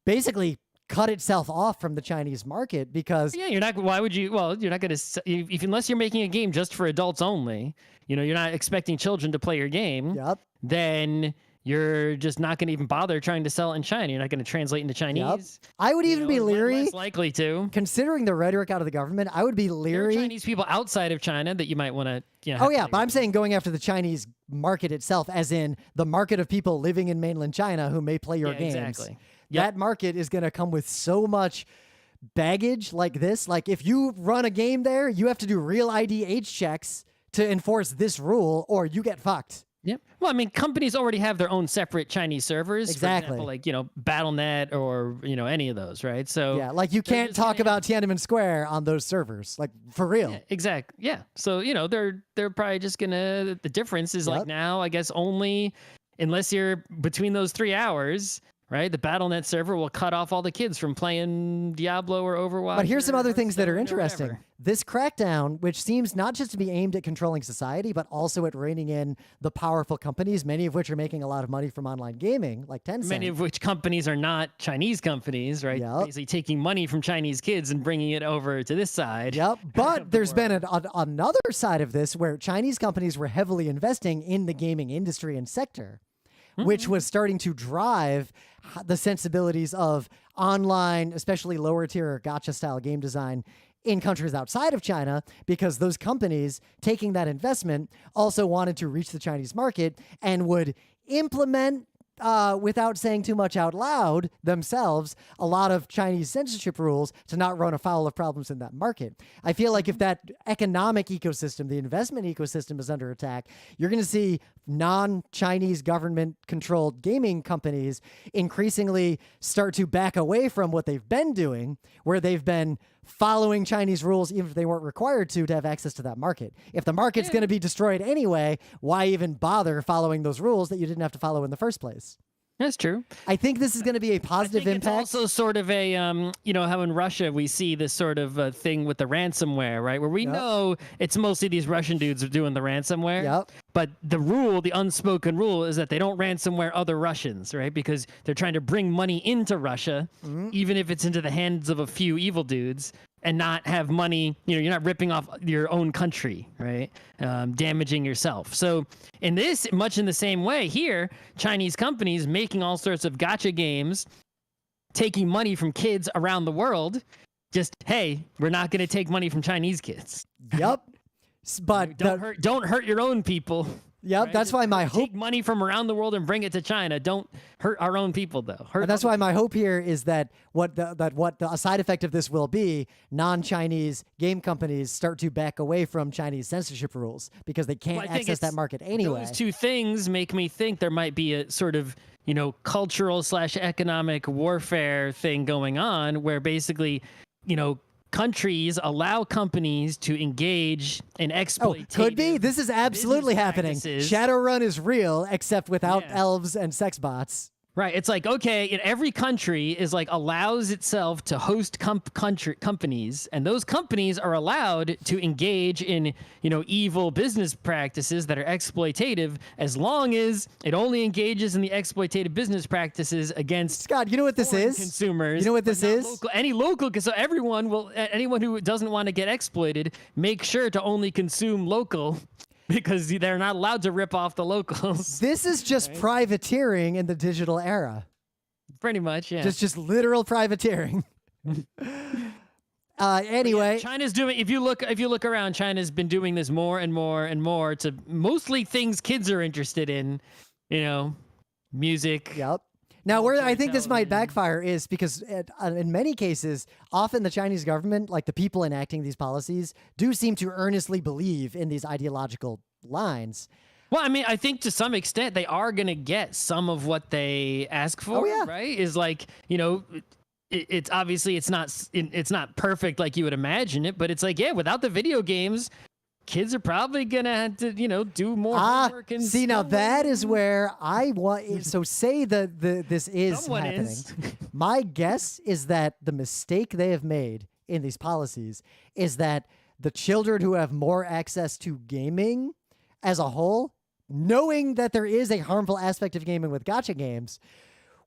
Speaker 1: basically cut itself off from the Chinese market, because
Speaker 2: you're not going to, unless you're making a game just for adults only, you're not expecting children to play your game, then you're just not going to even bother trying to sell it in China. You're not going to translate into Chinese.
Speaker 1: I would even be leery.
Speaker 2: Less likely to.
Speaker 1: Considering the rhetoric out of the government, I would be leery.
Speaker 2: There are Chinese people outside of China that you might want to,
Speaker 1: but I'm saying going after the Chinese market itself, as in the market of people living in mainland China who may play your games.
Speaker 2: Exactly.
Speaker 1: That market is going to come with so much baggage like this. Like, if you run a game there, you have to do real ID age checks to enforce this rule, or you get fucked.
Speaker 2: Yep. Well, I mean, companies already have their own separate Chinese servers.
Speaker 1: Exactly.
Speaker 2: For example, like, Battle.net or, any of those, right? So
Speaker 1: like you can't talk about Tiananmen Square on those servers, like, for real.
Speaker 2: Yeah, exactly. Yeah. So, they're probably just the difference is like now, I guess, only unless you're between those 3 hours, right? The Battle.net server will cut off all the kids from playing Diablo or Overwatch.
Speaker 1: But here's some other things that are interesting. This crackdown, which seems not just to be aimed at controlling society, but also at reining in the powerful companies, many of which are making a lot of money from online gaming, like Tencent.
Speaker 2: Many of which companies are not Chinese companies, right? Basically taking money from Chinese kids and bringing it over to this side.
Speaker 1: But there's been another side of this where Chinese companies were heavily investing in the gaming industry and sector, which was starting to drive the sensibilities of online, especially lower tier gacha style game design in countries outside of China, because those companies taking that investment also wanted to reach the Chinese market and would implement without saying too much out loud themselves, a lot of Chinese censorship rules to not run afoul of problems in that market. I feel like if that economic ecosystem, the investment ecosystem is under attack, you're going to see non-Chinese government-controlled gaming companies increasingly start to back away from what they've been doing, where they've been following Chinese rules even if they weren't required to have access to that market. If the market's going to be destroyed anyway, why even bother following those rules that you didn't have to follow in the first place?
Speaker 2: That's true.
Speaker 1: I think this is going to be a positive impact.
Speaker 2: It's also sort of a, how in Russia we see this sort of thing with the ransomware, right? Where we know it's mostly these Russian dudes are doing the ransomware.
Speaker 1: Yep.
Speaker 2: But the unspoken rule is that they don't ransomware other Russians, right? Because they're trying to bring money into Russia, even if it's into the hands of a few evil dudes, and not have money, you're not ripping off your own country, right? Damaging yourself. So in this, much in the same way here, Chinese companies making all sorts of gacha games, taking money from kids around the world, just, hey, we're not going to take money from Chinese kids.
Speaker 1: Yep. But
Speaker 2: don't hurt your own people.
Speaker 1: Yep,
Speaker 2: right?
Speaker 1: That's why my hope...
Speaker 2: Take money from around the world and bring it to China. Don't hurt our own people, though.
Speaker 1: That's why my hope here is that what the side effect of this will be, non-Chinese game companies start to back away from Chinese censorship rules because they can't access that market anyway.
Speaker 2: Those two things make me think there might be a sort of, cultural/economic warfare thing going on where basically, countries allow companies to engage in exploitation.
Speaker 1: Could be. This is absolutely happening. Shadowrun is real, except without elves and sex bots.
Speaker 2: Right. It's like, okay, every country is like allows itself to host companies, and those companies are allowed to engage in, evil business practices that are exploitative, as long as it only engages in the exploitative business practices against
Speaker 1: Scott, you know what this is?
Speaker 2: Consumers.
Speaker 1: You know what this is?
Speaker 2: So anyone who doesn't want to get exploited, make sure to only consume local. Because they're not allowed to rip off the locals.
Speaker 1: This is just privateering in the digital era.
Speaker 2: Pretty much, yeah.
Speaker 1: Just literal privateering. Anyway,
Speaker 2: yeah, China's doing. If you look around, China's been doing this more and more and more to mostly things kids are interested in. Music.
Speaker 1: Yep. Now, where I think this might backfire is because in many cases, often the Chinese government, like the people enacting these policies, do seem to earnestly believe in these ideological lines.
Speaker 2: Well, I mean, I think to some extent they are going to get some of what they ask for, right? Is like, it's obviously it's not perfect like you would imagine it, but it's like, yeah, without the video games, kids are probably gonna have to, do more homework. And
Speaker 1: see, now that is where I want. So say this is happening. My guess is that the mistake they have made in these policies is that the children who have more access to gaming as a whole, knowing that there is a harmful aspect of gaming with gacha games,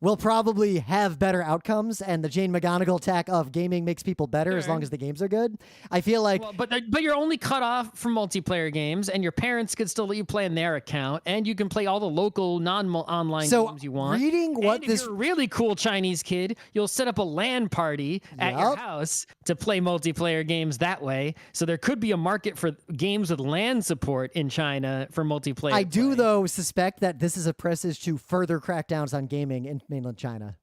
Speaker 1: will probably have better outcomes, and the Jane McGonigal attack of gaming makes people better as long as the games are good. I feel like...
Speaker 2: Well, but you're only cut off from multiplayer games, and your parents could still let you play in their account, and you can play all the local non-online games you want. If you're a really cool Chinese kid, you'll set up a LAN party at your house to play multiplayer games that way. So there could be a market for games with LAN support in China for multiplayer
Speaker 1: I do, though, suspect that this is a presage to further crackdowns on gaming in mainland China.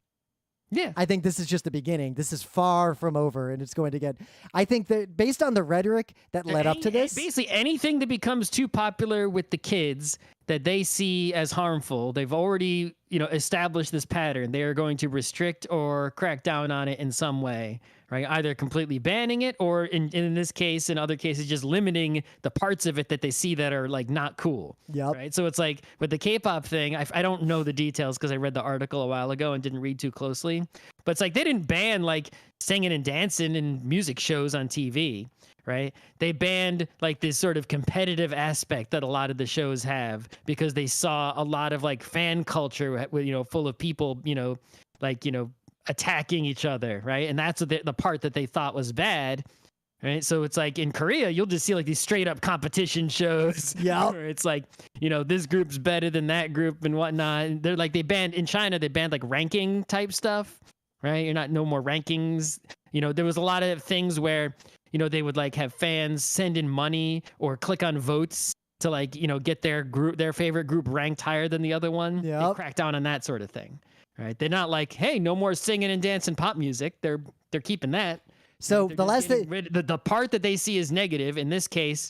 Speaker 2: Yeah.
Speaker 1: I think this is just the beginning. This is far from over, and it's going to get... I think that based on the rhetoric that led up to this...
Speaker 2: Basically, anything that becomes too popular with the kids that they see as harmful, they've already, established this pattern. They are going to restrict or crack down on it in some way, right? Either completely banning it or, in this case, in other cases, just limiting the parts of it that they see that are, like, not cool.
Speaker 1: Yep.
Speaker 2: Right? So it's like, with the K-pop thing, I don't know the details because I read the article a while ago and didn't read too closely. But it's like, they didn't ban, like, singing and dancing in music shows on TV. Right? They banned like this sort of competitive aspect that a lot of the shows have because they saw a lot of like fan culture, full of people, attacking each other. Right. And that's the part that they thought was bad. Right. So it's like in Korea, you'll just see like these straight up competition shows.
Speaker 1: Yeah.
Speaker 2: Where it's like, this group's better than that group and whatnot. And they're like, in China, they banned like ranking type stuff. Right. No more rankings. There was a lot of things where, they would like have fans send in money or click on votes to like, get their favorite group ranked higher than the other one. They crack down on that sort of thing. Right? They're not like, hey, no more singing and dancing pop music. They're keeping that.
Speaker 1: So
Speaker 2: the
Speaker 1: last thing,
Speaker 2: the part that they see as negative, in this case,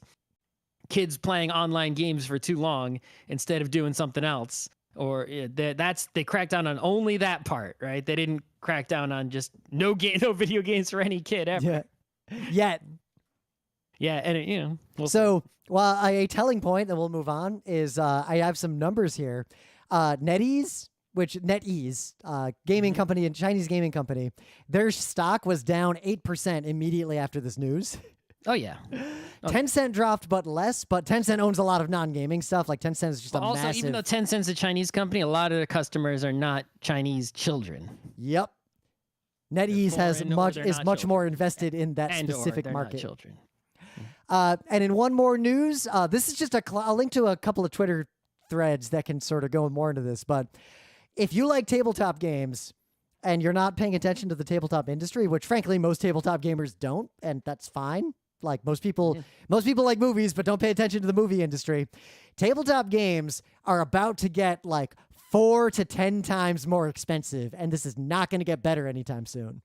Speaker 2: kids playing online games for too long instead of doing something else, or they crack down on only that part, right? They didn't crack down on just no video games for any kid ever.
Speaker 1: Yet.
Speaker 2: Yeah, and
Speaker 1: well, a telling point, and we'll move on, is I have some numbers here. NetEase, gaming company and Chinese gaming company, their stock was down 8% immediately after this news.
Speaker 2: Oh, yeah.
Speaker 1: Tencent dropped, but less. But Tencent owns a lot of non-gaming stuff. Like Tencent is just a
Speaker 2: also,
Speaker 1: massive...
Speaker 2: even though Tencent's a Chinese company, a lot of their customers are not Chinese children.
Speaker 1: Yep. NetEase is much more invested in that specific market.
Speaker 2: Not children.
Speaker 1: And in one more news, this is just I'll link to a couple of Twitter threads that can sort of go more into this. But if you like tabletop games and you're not paying attention to the tabletop industry, which frankly most tabletop gamers don't, and that's fine. Like most people like movies, but don't pay attention to the movie industry. Tabletop games are about to get like 4 to 10 times more expensive, and this is not going to get better anytime soon.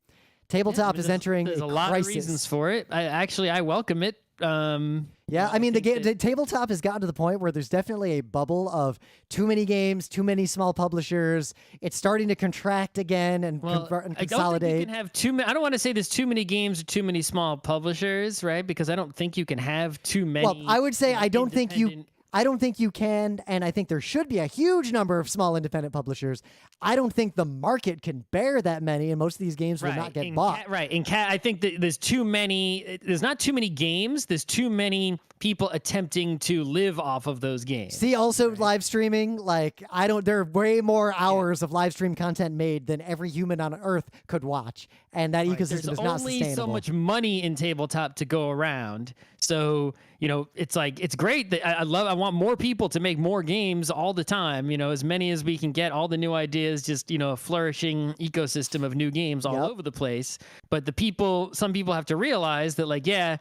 Speaker 1: Tabletop is entering
Speaker 2: there's
Speaker 1: a
Speaker 2: lot
Speaker 1: crisis.
Speaker 2: Of reasons for it. I welcome it.
Speaker 1: I mean, the tabletop has gotten to the point where there's definitely a bubble of too many games, too many small publishers. It's starting to contract again and consolidate.
Speaker 2: I don't think you can have too many. I don't want to say there's too many games or too many small publishers, right? Because I don't think you can have too many.
Speaker 1: Well, I would say I don't think you can, and I think there should be a huge number of small independent publishers. I don't think the market can bear that many, and most of these games will not get bought.
Speaker 2: I think that there's too many. There's not too many games. There's too many people attempting to live off of those games.
Speaker 1: See, also live streaming. Like there are way more hours of live stream content made than every human on Earth could watch, and that ecosystem is not sustainable.
Speaker 2: There's only so much money in tabletop to go around. So it's like it's great that I want more people to make more games all the time. As many as we can get, all the new ideas, just a flourishing ecosystem of new games all over the place. But some people have to realize that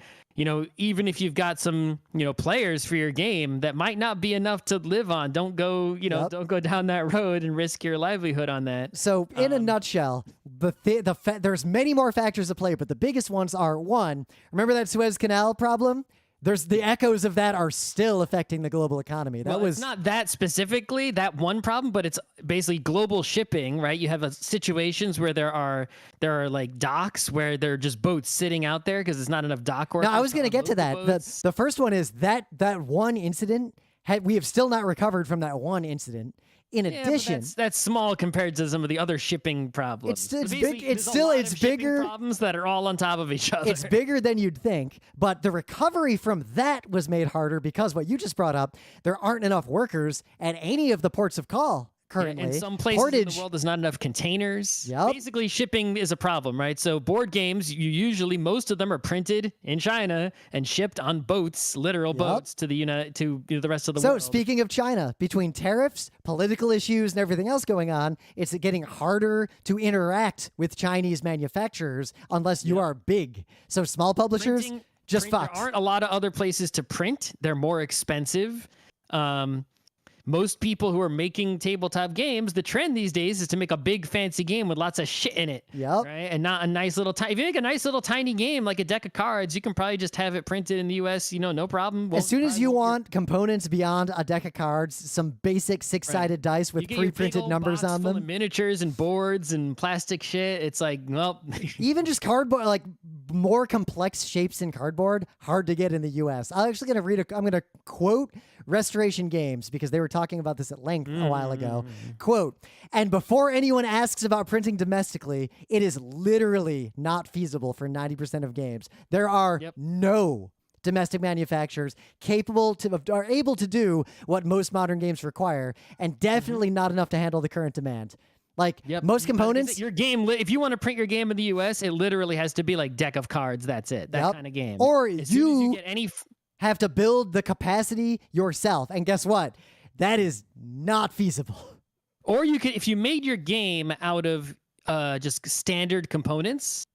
Speaker 2: even if you've got some players for your game, that might not be enough to live on. Don't go don't go down that road and risk your livelihood on that.
Speaker 1: So in a nutshell, there's many more factors at play, but the biggest ones are, one, remember that Suez Canal problem? There's the echoes of that are still affecting the global economy.
Speaker 2: It's not that specifically that one problem, but it's basically global shipping, right? You have situations where there are like docks where there are just boats sitting out there because there's not enough dock workers.
Speaker 1: No, I was going to get to that. The first one is that one incident. We have still not recovered from that one incident. In addition,
Speaker 2: that's small compared to some of the other shipping problems.
Speaker 1: It's bigger.
Speaker 2: Problems that are all on top of each other.
Speaker 1: It's bigger than you'd think, but the recovery from that was made harder because what you just brought up, there aren't enough workers at any of the ports of call currently.
Speaker 2: In some places in the world, there's not enough containers. Basically, shipping is a problem, right? So board games, most of them are printed in China and shipped on boats, literal boats, to the rest of the world.
Speaker 1: So speaking of China, between tariffs, political issues, and everything else going on, it's getting harder to interact with Chinese manufacturers unless you are big. So small publishers just fucked.
Speaker 2: There aren't a lot of other places to print. They're more expensive. Most people who are making tabletop games, the trend these days is to make a big fancy game with lots of shit in it. Right? And not a nice little if you make a nice little tiny game like a deck of cards, you can probably just have it printed in the US, no problem.
Speaker 1: As soon as you want components beyond a deck of cards, some basic 6-sided dice with pre-printed numbers on them.
Speaker 2: Full of miniatures and boards and plastic shit. It's like, well,
Speaker 1: even just cardboard, like more complex shapes in cardboard, hard to get in the US. I'm actually going to I'm going to quote Restoration Games because they were talking about this at length a while ago. Quote, "And before anyone asks about printing domestically, it is literally not feasible for 90% of games. There are no domestic manufacturers are able to do what most modern games require, and definitely not enough to handle the current demand." Like most components,
Speaker 2: your game. If you want to print your game in the U.S., it literally has to be like deck of cards. That's it. That kind of game.
Speaker 1: Or
Speaker 2: as soon as you get any
Speaker 1: have to build the capacity yourself, and guess what? That is not feasible.
Speaker 2: Or you could, if you made your game out of just standard components,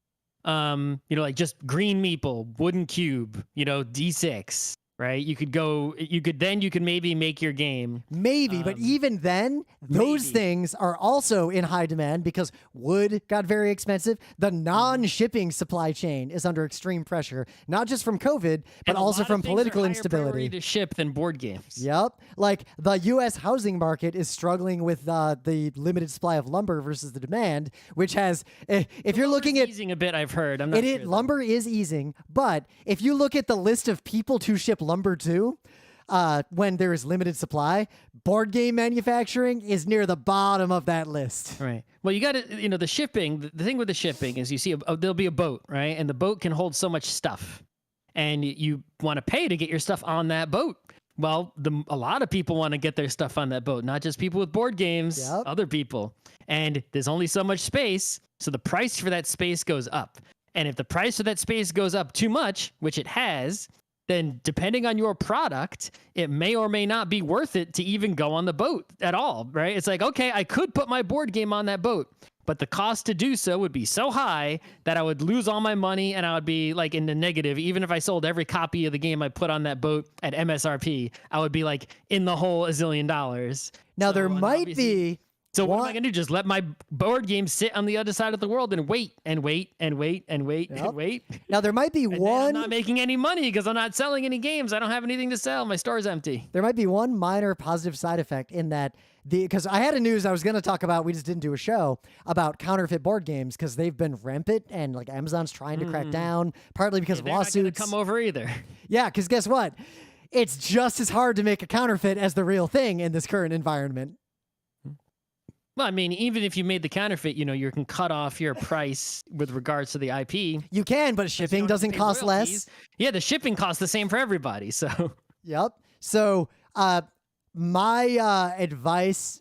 Speaker 2: like just green meeple, wooden cube, D6, right? You could maybe make your game.
Speaker 1: Maybe, but even then, those things are also in high demand because wood got very expensive. The non-shipping supply chain is under extreme pressure, not just from COVID, but also from political instability.
Speaker 2: To ship than board games.
Speaker 1: Yep. Like the U.S. housing market is struggling with the limited supply of lumber versus the demand, which has, if you're looking at
Speaker 2: easing a bit, I've heard. I'm not sure.
Speaker 1: Lumber is easing, but if you look at the list of people to ship lumber to, when there is limited supply, board game manufacturing is near the bottom of that list.
Speaker 2: Right. Well, you got to, the shipping, the thing with the shipping is you see, there'll be a boat, right? And the boat can hold so much stuff. And you want to pay to get your stuff on that boat. Well, a lot of people want to get their stuff on that boat, not just people with board games, other people. And there's only so much space, so the price for that space goes up. And if the price for that space goes up too much, which it has, then depending on your product, it may or may not be worth it to even go on the boat at all, right? It's like, okay, I could put my board game on that boat, but the cost to do so would be so high that I would lose all my money and I would be like in the negative. Even if I sold every copy of the game I put on that boat at MSRP, I would be like in the hole $1 zillion.
Speaker 1: Now, there might be...
Speaker 2: So what am I going to do? Just let my board game sit on the other side of the world and wait and wait and wait and wait and wait.
Speaker 1: Now, there might be one...
Speaker 2: I'm not making any money because I'm not selling any games. I don't have anything to sell. My store's empty.
Speaker 1: There might be one minor positive side effect in that because I had a news I was going to talk about, we just didn't do a show, about counterfeit board games because they've been rampant and like Amazon's trying to crack down, partly because of lawsuits.
Speaker 2: They're not going to come over either.
Speaker 1: Yeah, because guess what? It's just as hard to make a counterfeit as the real thing in this current environment.
Speaker 2: Well, I mean, even if you made the counterfeit, you can cut off your price with regards to the IP.
Speaker 1: You can, but shipping doesn't cost less.
Speaker 2: Yeah, the shipping costs the same for everybody. So.
Speaker 1: Yep. So, my advice,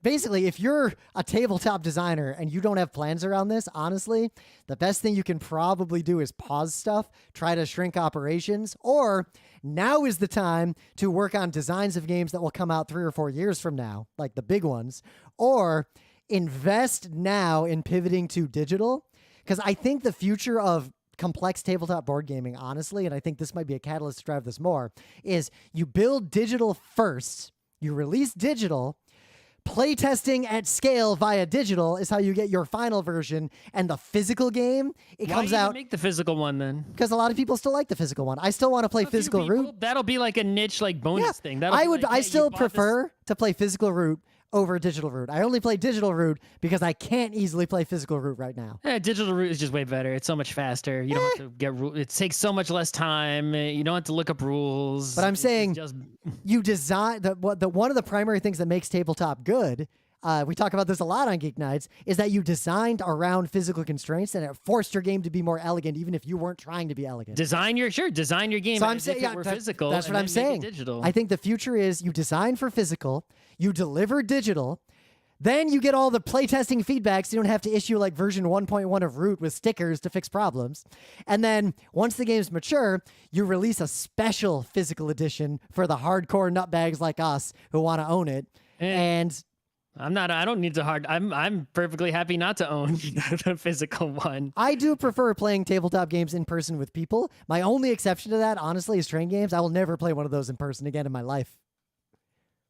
Speaker 1: basically, if you're a tabletop designer and you don't have plans around this, honestly, the best thing you can probably do is pause stuff, try to shrink operations, or now is the time to work on designs of games that will come out 3 or 4 years from now, like the big ones, or invest now in pivoting to digital. Because I think the future of complex tabletop board gaming, honestly, and I think this might be a catalyst to drive this more, is you build digital first, you release digital, playtesting at scale via digital is how you get your final version, and the physical game, comes out.
Speaker 2: Make the physical one then?
Speaker 1: Because a lot of people still like the physical one. I still want to play physical Root.
Speaker 2: That'll be like a niche bonus thing.
Speaker 1: I still prefer to play physical Root over digital Root. I only play digital Root because I can't easily play physical Root right now.
Speaker 2: Yeah, digital Root is just way better. It's so much faster. You don't have to get rules. It takes so much less time. You don't have to look up rules.
Speaker 1: But I'm saying you design one of the primary things that makes tabletop good. We talk about this a lot on GeekNights, is that you designed around physical constraints and it forced your game to be more elegant, even if you weren't trying to be elegant.
Speaker 2: Design your game. So I'm saying,
Speaker 1: physical. That's what I'm saying. I think the future is you design for physical, you deliver digital, then you get all the playtesting feedback so you don't have to issue like version 1.1 of Root with stickers to fix problems. And then once the game's mature, you release a special physical edition for the hardcore nutbags like us who want to own it. And
Speaker 2: I don't need to I'm perfectly happy not to own the physical one.
Speaker 1: I do prefer playing tabletop games in person with people. My only exception to that, honestly, is train games. I will never play one of those in person again in my life.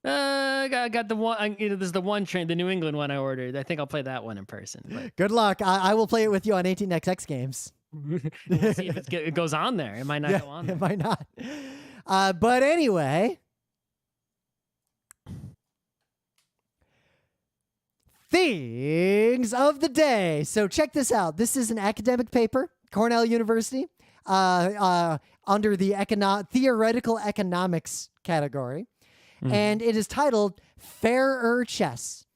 Speaker 2: I got the one. There's the one train, the New England one I ordered. I think I'll play that one in person. But.
Speaker 1: Good luck. I will play it with you on 18XX games.
Speaker 2: We'll see if it goes on there. It might not go on there.
Speaker 1: It might not. But anyway. Things of the day. So check this out. This is an academic paper, Cornell University, under the theoretical economics category. And it is titled Fairer Chess.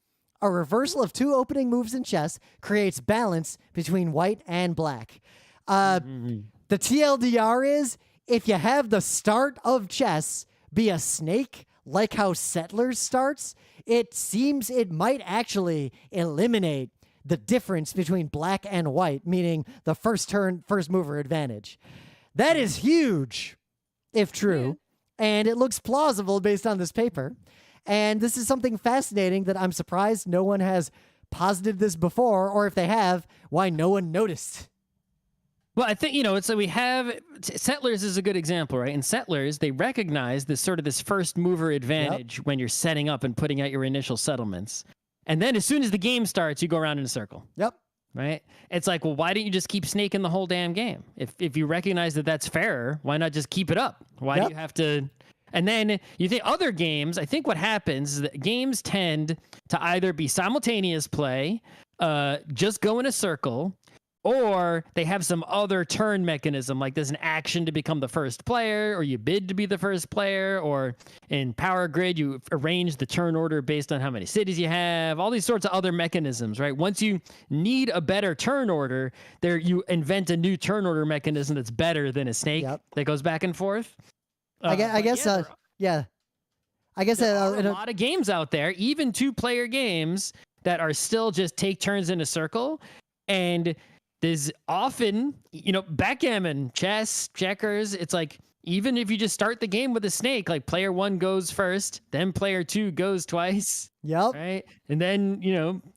Speaker 1: A reversal of 2 opening moves in chess creates balance between white and black. The TLDR is, if you have the start of chess be a snake, like how Settlers starts, it seems it might actually eliminate the difference between black and white, meaning the first mover advantage. That is huge, if true. And it looks plausible based on this paper. And this is something fascinating that I'm surprised no one has posited this before, or if they have, why no one noticed.
Speaker 2: Well, I think, it's so we have Settlers is a good example, right? In Settlers, they recognize this sort of this first mover advantage when you're setting up and putting out your initial settlements. And then as soon as the game starts, you go around in a circle.
Speaker 1: Yep.
Speaker 2: Right? It's like, well, why don't you just keep snaking the whole damn game? If you recognize that that's fairer, why not just keep it up? Why do you have to? And then you think other games, I think what happens is that games tend to either be simultaneous play, just go in a circle, or they have some other turn mechanism, like there's an action to become the first player, or you bid to be the first player, or in Power Grid, you arrange the turn order based on how many cities you have, all these sorts of other mechanisms, right? Once you need a better turn order, you invent a new turn order mechanism that's better than a snake that goes back and forth.
Speaker 1: I guess, yeah. I guess
Speaker 2: there are a lot of games out there, even 2-player games, that are still just take turns in a circle, and there's often, backgammon, chess, checkers. It's like, even if you just start the game with a snake, like player 1 goes first, then player 2 goes twice.
Speaker 1: Yep.
Speaker 2: Right. And then,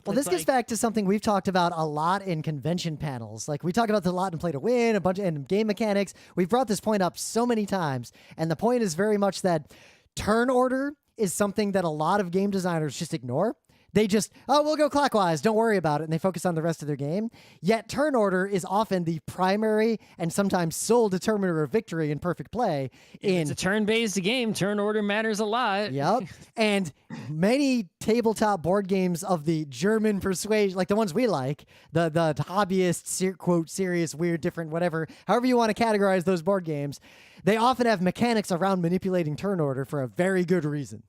Speaker 1: Well, this gets back to something we've talked about a lot in convention panels. Like we talk about this a lot in Play to Win, and game mechanics. We've brought this point up so many times. And the point is very much that turn order is something that a lot of game designers just ignore. They just, we'll go clockwise, don't worry about it, and they focus on the rest of their game. Yet turn order is often the primary and sometimes sole determiner of victory in perfect play.
Speaker 2: It's a turn-based game. Turn order matters a lot.
Speaker 1: Yep. And many tabletop board games of the German persuasion, like the ones we like, the hobbyist, quote, serious, weird, different, whatever, however you want to categorize those board games, they often have mechanics around manipulating turn order for a very good reason.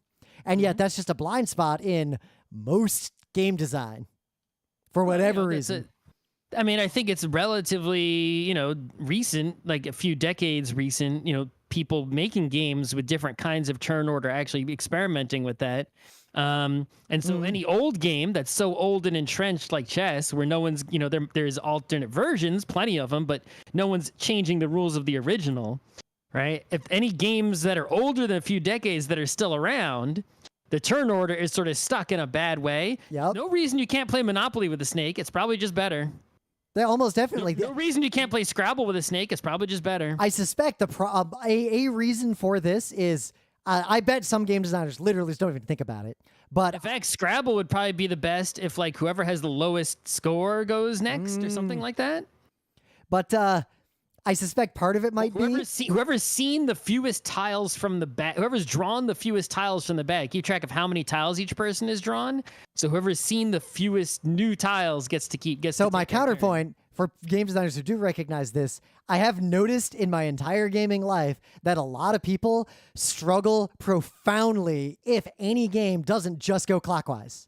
Speaker 1: And yet that's just a blind spot in most game design for whatever reason.
Speaker 2: I think it's relatively, recent, like a few decades recent, people making games with different kinds of turn order, actually experimenting with that. And so any old game that's so old and entrenched like chess, where no one's, there's alternate versions, plenty of them, but no one's changing the rules of the original, right? If any games that are older than a few decades that are still around, the turn order is sort of stuck in a bad way.
Speaker 1: Yep.
Speaker 2: No reason you can't play Monopoly with a snake. It's probably just better.
Speaker 1: They almost definitely.
Speaker 2: No reason you can't play Scrabble with a snake. It's probably just better.
Speaker 1: I suspect a reason for this is I bet some game designers literally don't even think about it. But
Speaker 2: in fact, Scrabble would probably be the best if like whoever has the lowest score goes next or something like that.
Speaker 1: But I suspect part of it might be
Speaker 2: whoever's seen the fewest tiles from the back, whoever's drawn the fewest tiles from the back, keep track of how many tiles each person has drawn. So whoever's seen the fewest new tiles gets to keep.
Speaker 1: So my counterpoint for game designers who do recognize this, I have noticed in my entire gaming life that a lot of people struggle profoundly if any game doesn't just go clockwise.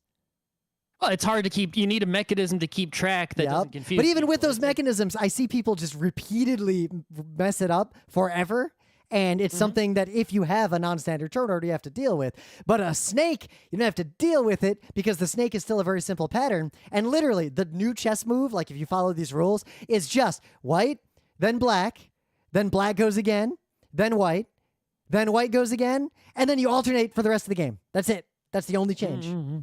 Speaker 2: Well, it's hard to keep. You need a mechanism to keep track that doesn't confuse.
Speaker 1: But even
Speaker 2: people.
Speaker 1: with those mechanisms, I see people just repeatedly mess it up forever. And it's something that if you have a non-standard turn order, you have to deal with. But a snake, you don't have to deal with it because the snake is still a very simple pattern. And literally, the new chess move, like if you follow these rules, is just white, then black goes again, then white goes again, and then you alternate for the rest of the game. That's it. That's the only change.
Speaker 2: Mm-hmm.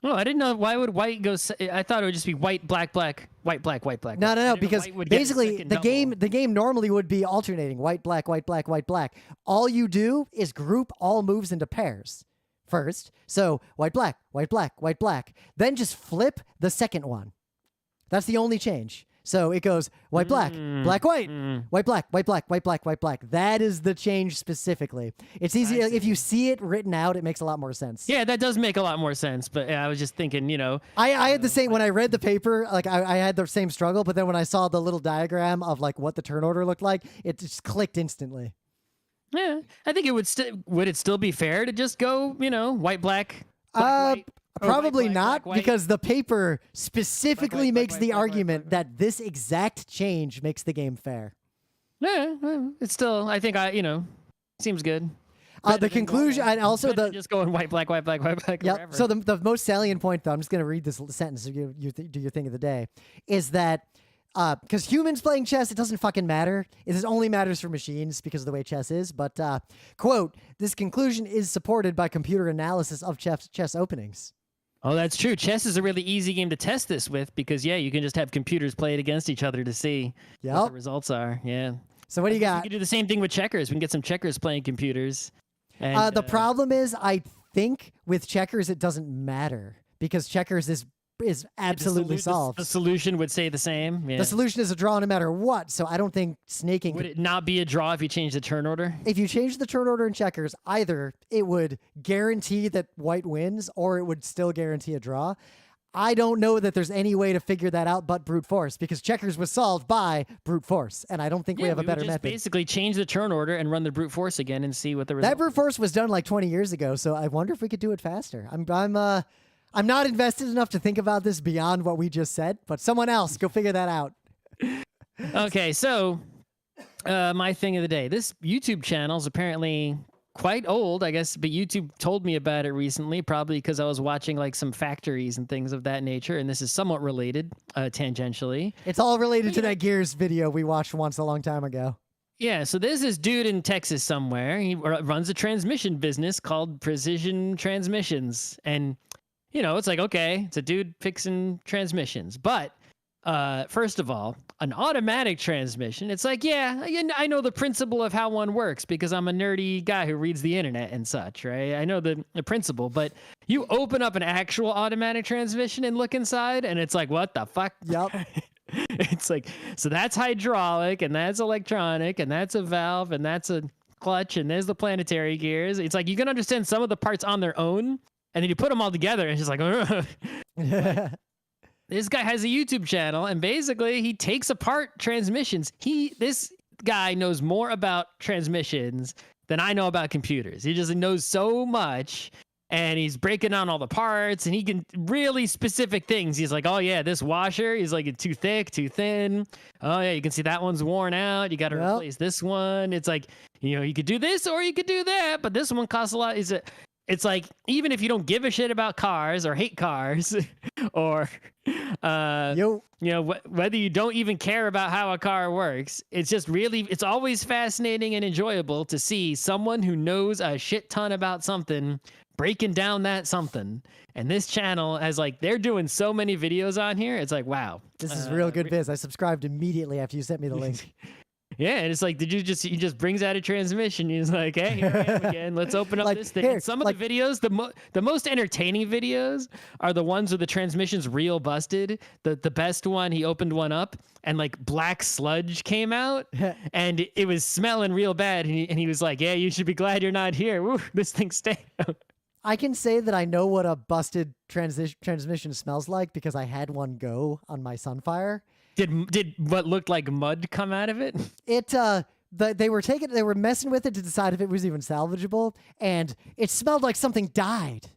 Speaker 2: Oh, I didn't know. Why would white go? I thought it would just be white, black, black, white, black, white, black.
Speaker 1: No, because basically the game normally would be alternating white, black, white, black, white, black. All you do is group all moves into pairs first. So white, black, white, black, white, black. Then just flip the second one. That's the only change. So it goes white, black, black, white, white, black, white, black, white, black, white, black. That is the change specifically. It's easy. If you see it written out, it makes a lot more sense.
Speaker 2: Yeah, that does make a lot more sense. But I was just thinking,
Speaker 1: I had the same, when I read the paper, like I had the same struggle, but then when I saw the little diagram of like what the turn order looked like, it just clicked instantly.
Speaker 2: Yeah, I think it would it still be fair to just go, white, black, white?
Speaker 1: Probably
Speaker 2: white,
Speaker 1: not,
Speaker 2: black,
Speaker 1: because the paper specifically makes the argument that this exact change makes the game fair.
Speaker 2: Yeah, it's still, I think seems good.
Speaker 1: The conclusion, and also
Speaker 2: just going white, black, white, black, white, black.
Speaker 1: Yep. So the most salient point, though, I'm just going to read this sentence so you do your thing of the day, is that because humans playing chess, it doesn't fucking matter. It only matters for machines because of the way chess is. But, quote, this conclusion is supported by computer analysis of chess openings.
Speaker 2: Oh, that's true. Chess is a really easy game to test this with because, yeah, you can just have computers play it against each other to see what the results are. Yeah.
Speaker 1: So what do you got?
Speaker 2: We can do the same thing with checkers. We can get some checkers playing computers. And,
Speaker 1: the problem is, I think with checkers, it doesn't matter because checkers is absolutely solved.
Speaker 2: The solution would say the same. Yeah.
Speaker 1: The solution is a draw no matter what, so I don't think snaking...
Speaker 2: Would it not be a draw if you change the turn order?
Speaker 1: If you change the turn order in checkers, either it would guarantee that white wins or it would still guarantee a draw. I don't know that there's any way to figure that out but brute force because checkers was solved by brute force, and I don't think we have a better method.
Speaker 2: Basically change the turn order and run the brute force again and see what the result
Speaker 1: That brute force was done like 20 years ago, so I wonder if we could do it faster. I'm not invested enough to think about this beyond what we just said, but someone else go figure that out.
Speaker 2: Okay, so my thing of the day. This YouTube channel is apparently quite old, I guess, but YouTube told me about it recently, probably because I was watching like some factories and things of that nature, and this is somewhat related, tangentially.
Speaker 1: It's all related to that Gears video we watched once a long time ago.
Speaker 2: Yeah, so there's this dude in Texas somewhere. He runs a transmission business called Precision Transmissions, and it's like, okay, it's a dude fixing transmissions. But first of all, an automatic transmission, it's like, yeah, I know the principle of how one works because I'm a nerdy guy who reads the internet and such, right? I know the principle, but you open up an actual automatic transmission and look inside, and it's like, what the fuck?
Speaker 1: Yep.
Speaker 2: It's like, so that's hydraulic, and that's electronic, and that's a valve, and that's a clutch, and there's the planetary gears. It's like, you can understand some of the parts on their own, and then you put them all together, and it's just like, this guy has a YouTube channel, and basically he takes apart transmissions. This guy knows more about transmissions than I know about computers. He just knows so much, and he's breaking down all the parts, and he can really specific things. He's like, oh yeah, this washer, he's like, it's too thick, too thin. Oh yeah, you can see that one's worn out. You got to replace this one. It's like, you could do this or you could do that, but this one costs a lot. It's like, even if you don't give a shit about cars or hate cars or, whether you don't even care about how a car works, it's just really, it's always fascinating and enjoyable to see someone who knows a shit ton about something breaking down that something. And this channel has they're doing so many videos on here. It's like, wow.
Speaker 1: This is real good biz. I subscribed immediately after you sent me the link.
Speaker 2: Yeah, and it's like, he just brings out a transmission. He's like, hey, here I am again. Let's open up this thing. And some of the videos, the most entertaining videos are the ones where the transmission's real busted. The best one, he opened one up and black sludge came out and it was smelling real bad. And he was like, yeah, you should be glad you're not here. Woo, this thing stinks.
Speaker 1: I can say that I know what a busted transmission smells like because I had one go on my Sunfire.
Speaker 2: Did what looked like mud come out of it?
Speaker 1: They were messing with it to decide if it was even salvageable, and it smelled like something died.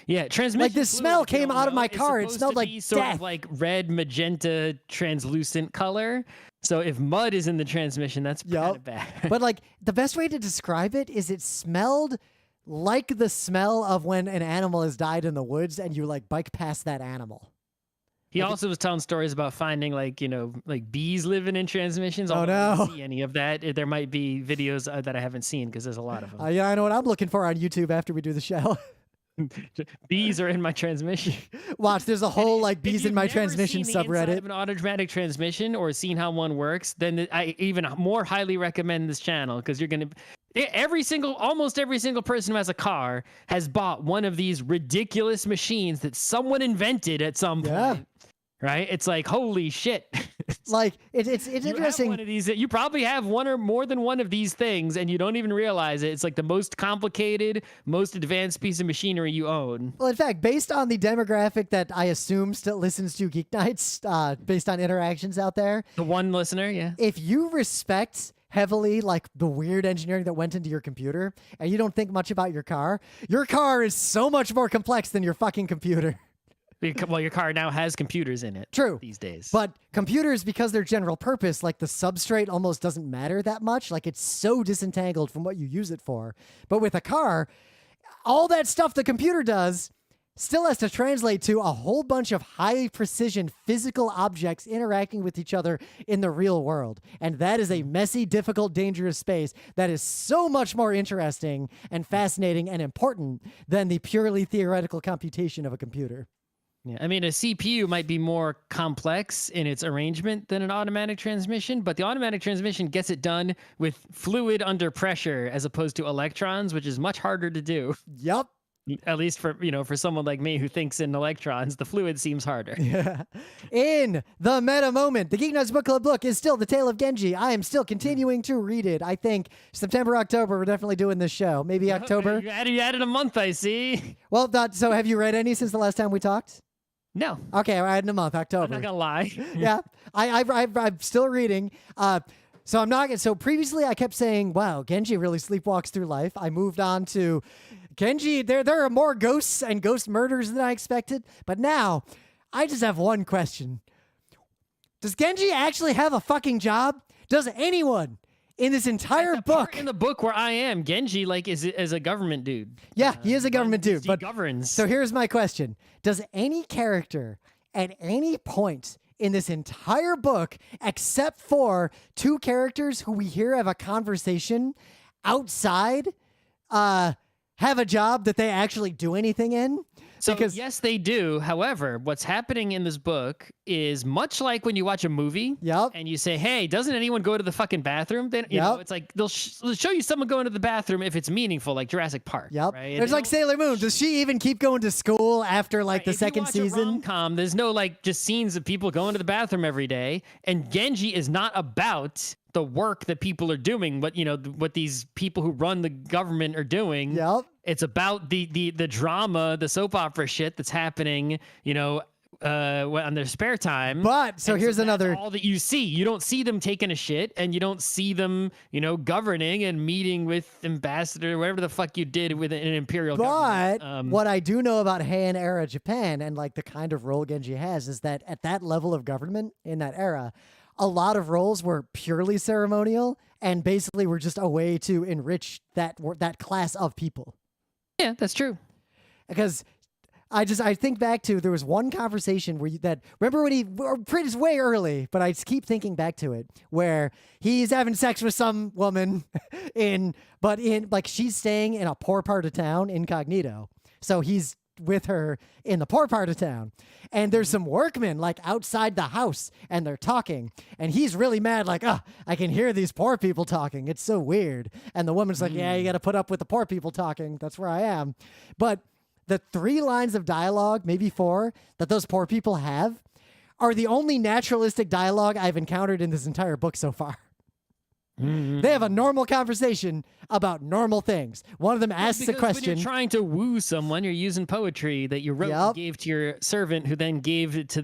Speaker 2: Yeah, transmission.
Speaker 1: This smell came out of my car. It smelled like
Speaker 2: sort
Speaker 1: death.
Speaker 2: of like red, magenta, translucent color. So if mud is in the transmission, that's kind of bad.
Speaker 1: But the best way to describe it is it smelled like the smell of when an animal has died in the woods and you bike past that animal.
Speaker 2: He also was telling stories about finding bees living in transmissions.
Speaker 1: Oh no!
Speaker 2: I don't see any of that. There might be videos that I haven't seen because there's a lot of them.
Speaker 1: Yeah, I know what I'm looking for on YouTube after we do the show.
Speaker 2: Bees are in my transmission.
Speaker 1: Watch, there's a whole bees in my transmission subreddit.
Speaker 2: If an automatic transmission or seen how one works, then I even more highly recommend this channel because you're gonna. Almost every single person who has a car has bought one of these ridiculous machines that someone invented at some point. Right? It's like, holy shit.
Speaker 1: It's interesting.
Speaker 2: One of these, you probably have one or more than one of these things and you don't even realize it. It's the most complicated, most advanced piece of machinery you own.
Speaker 1: Well, in fact, based on the demographic that I assume still listens to Geeknights, based on interactions out there.
Speaker 2: The one listener, yeah.
Speaker 1: If you respect heavily the weird engineering that went into your computer and you don't think much about your car is so much more complex than your fucking computer.
Speaker 2: Well, your car now has computers in it.
Speaker 1: True.
Speaker 2: These days.
Speaker 1: But computers, because they're general purpose, the substrate almost doesn't matter that much. It's so disentangled from what you use it for. But with a car, all that stuff the computer does still has to translate to a whole bunch of high precision physical objects interacting with each other in the real world. And that is a messy, difficult, dangerous space that is so much more interesting and fascinating and important than the purely theoretical computation of a computer.
Speaker 2: Yeah, I mean, a CPU might be more complex in its arrangement than an automatic transmission, but the automatic transmission gets it done with fluid under pressure as opposed to electrons, which is much harder to do.
Speaker 1: Yep.
Speaker 2: At least for, for someone like me who thinks in electrons, the fluid seems harder.
Speaker 1: Yeah. In the meta moment, the Geeknights Book Club book is still The Tale of Genji. I am still continuing to read it. I think September, October, we're definitely doing this show. Maybe October.
Speaker 2: You added a month, I see.
Speaker 1: Well, so have you read any since the last time we talked?
Speaker 2: No.
Speaker 1: Okay, we're adding a month, October.
Speaker 2: I'm not gonna lie.
Speaker 1: Yeah, I'm still reading. So I'm not. So previously, I kept saying, "Wow, Genji really sleepwalks through life." I moved on to Genji. There are more ghosts and ghost murders than I expected. But now, I just have one question: does Genji actually have a fucking job? Does anyone in this entire book?
Speaker 2: In the book where I am, Genji is a government dude.
Speaker 1: Yeah, he is a government dude. But
Speaker 2: governs.
Speaker 1: So here's my question: does any character at any point in this entire book, except for two characters who we hear have a conversation outside, have a job that they actually do anything in?
Speaker 2: So yes, they do. However, what's happening in this book is much like when you watch a movie and you say, hey, doesn't anyone go to the fucking bathroom? Then you know, it's like they'll show you someone going to the bathroom if it's meaningful, like Jurassic Park.
Speaker 1: Yep.
Speaker 2: Right?
Speaker 1: It's like Sailor Moon. Does she even keep going to school after like the second season?
Speaker 2: A rom-com, there's no like just scenes of people going to the bathroom every day. And Genji is not about the work that people are doing, what these people who run the government are doing.
Speaker 1: Yep.
Speaker 2: It's about the drama, the soap opera shit that's happening, on their spare time.
Speaker 1: But so here's another.
Speaker 2: All that you see, you don't see them taking a shit, and you don't see them, governing and meeting with ambassador, whatever the fuck you did with an imperial government.
Speaker 1: But what I do know about Heian era Japan and like the kind of role Genji has is that at that level of government in that era, a lot of roles were purely ceremonial and basically were just a way to enrich that class of people.
Speaker 2: Yeah, that's true.
Speaker 1: Because I think back to, there was one conversation remember when it's way early, but I just keep thinking back to it, where he's having sex with some woman she's staying in a poor part of town incognito. So he's with her in the poor part of town, and there's some workmen like outside the house and they're talking, and he's really mad, like, I can hear these poor people talking, it's so weird. And the woman's like, yeah, you got to put up with the poor people talking, that's where I am. But the 3 lines of dialogue, maybe 4, that those poor people have are the only naturalistic dialogue I've encountered in this entire book so far. They have a normal conversation about normal things. One of them asks a question.
Speaker 2: When you're trying to woo someone, you're using poetry that you wrote and gave to your servant, who then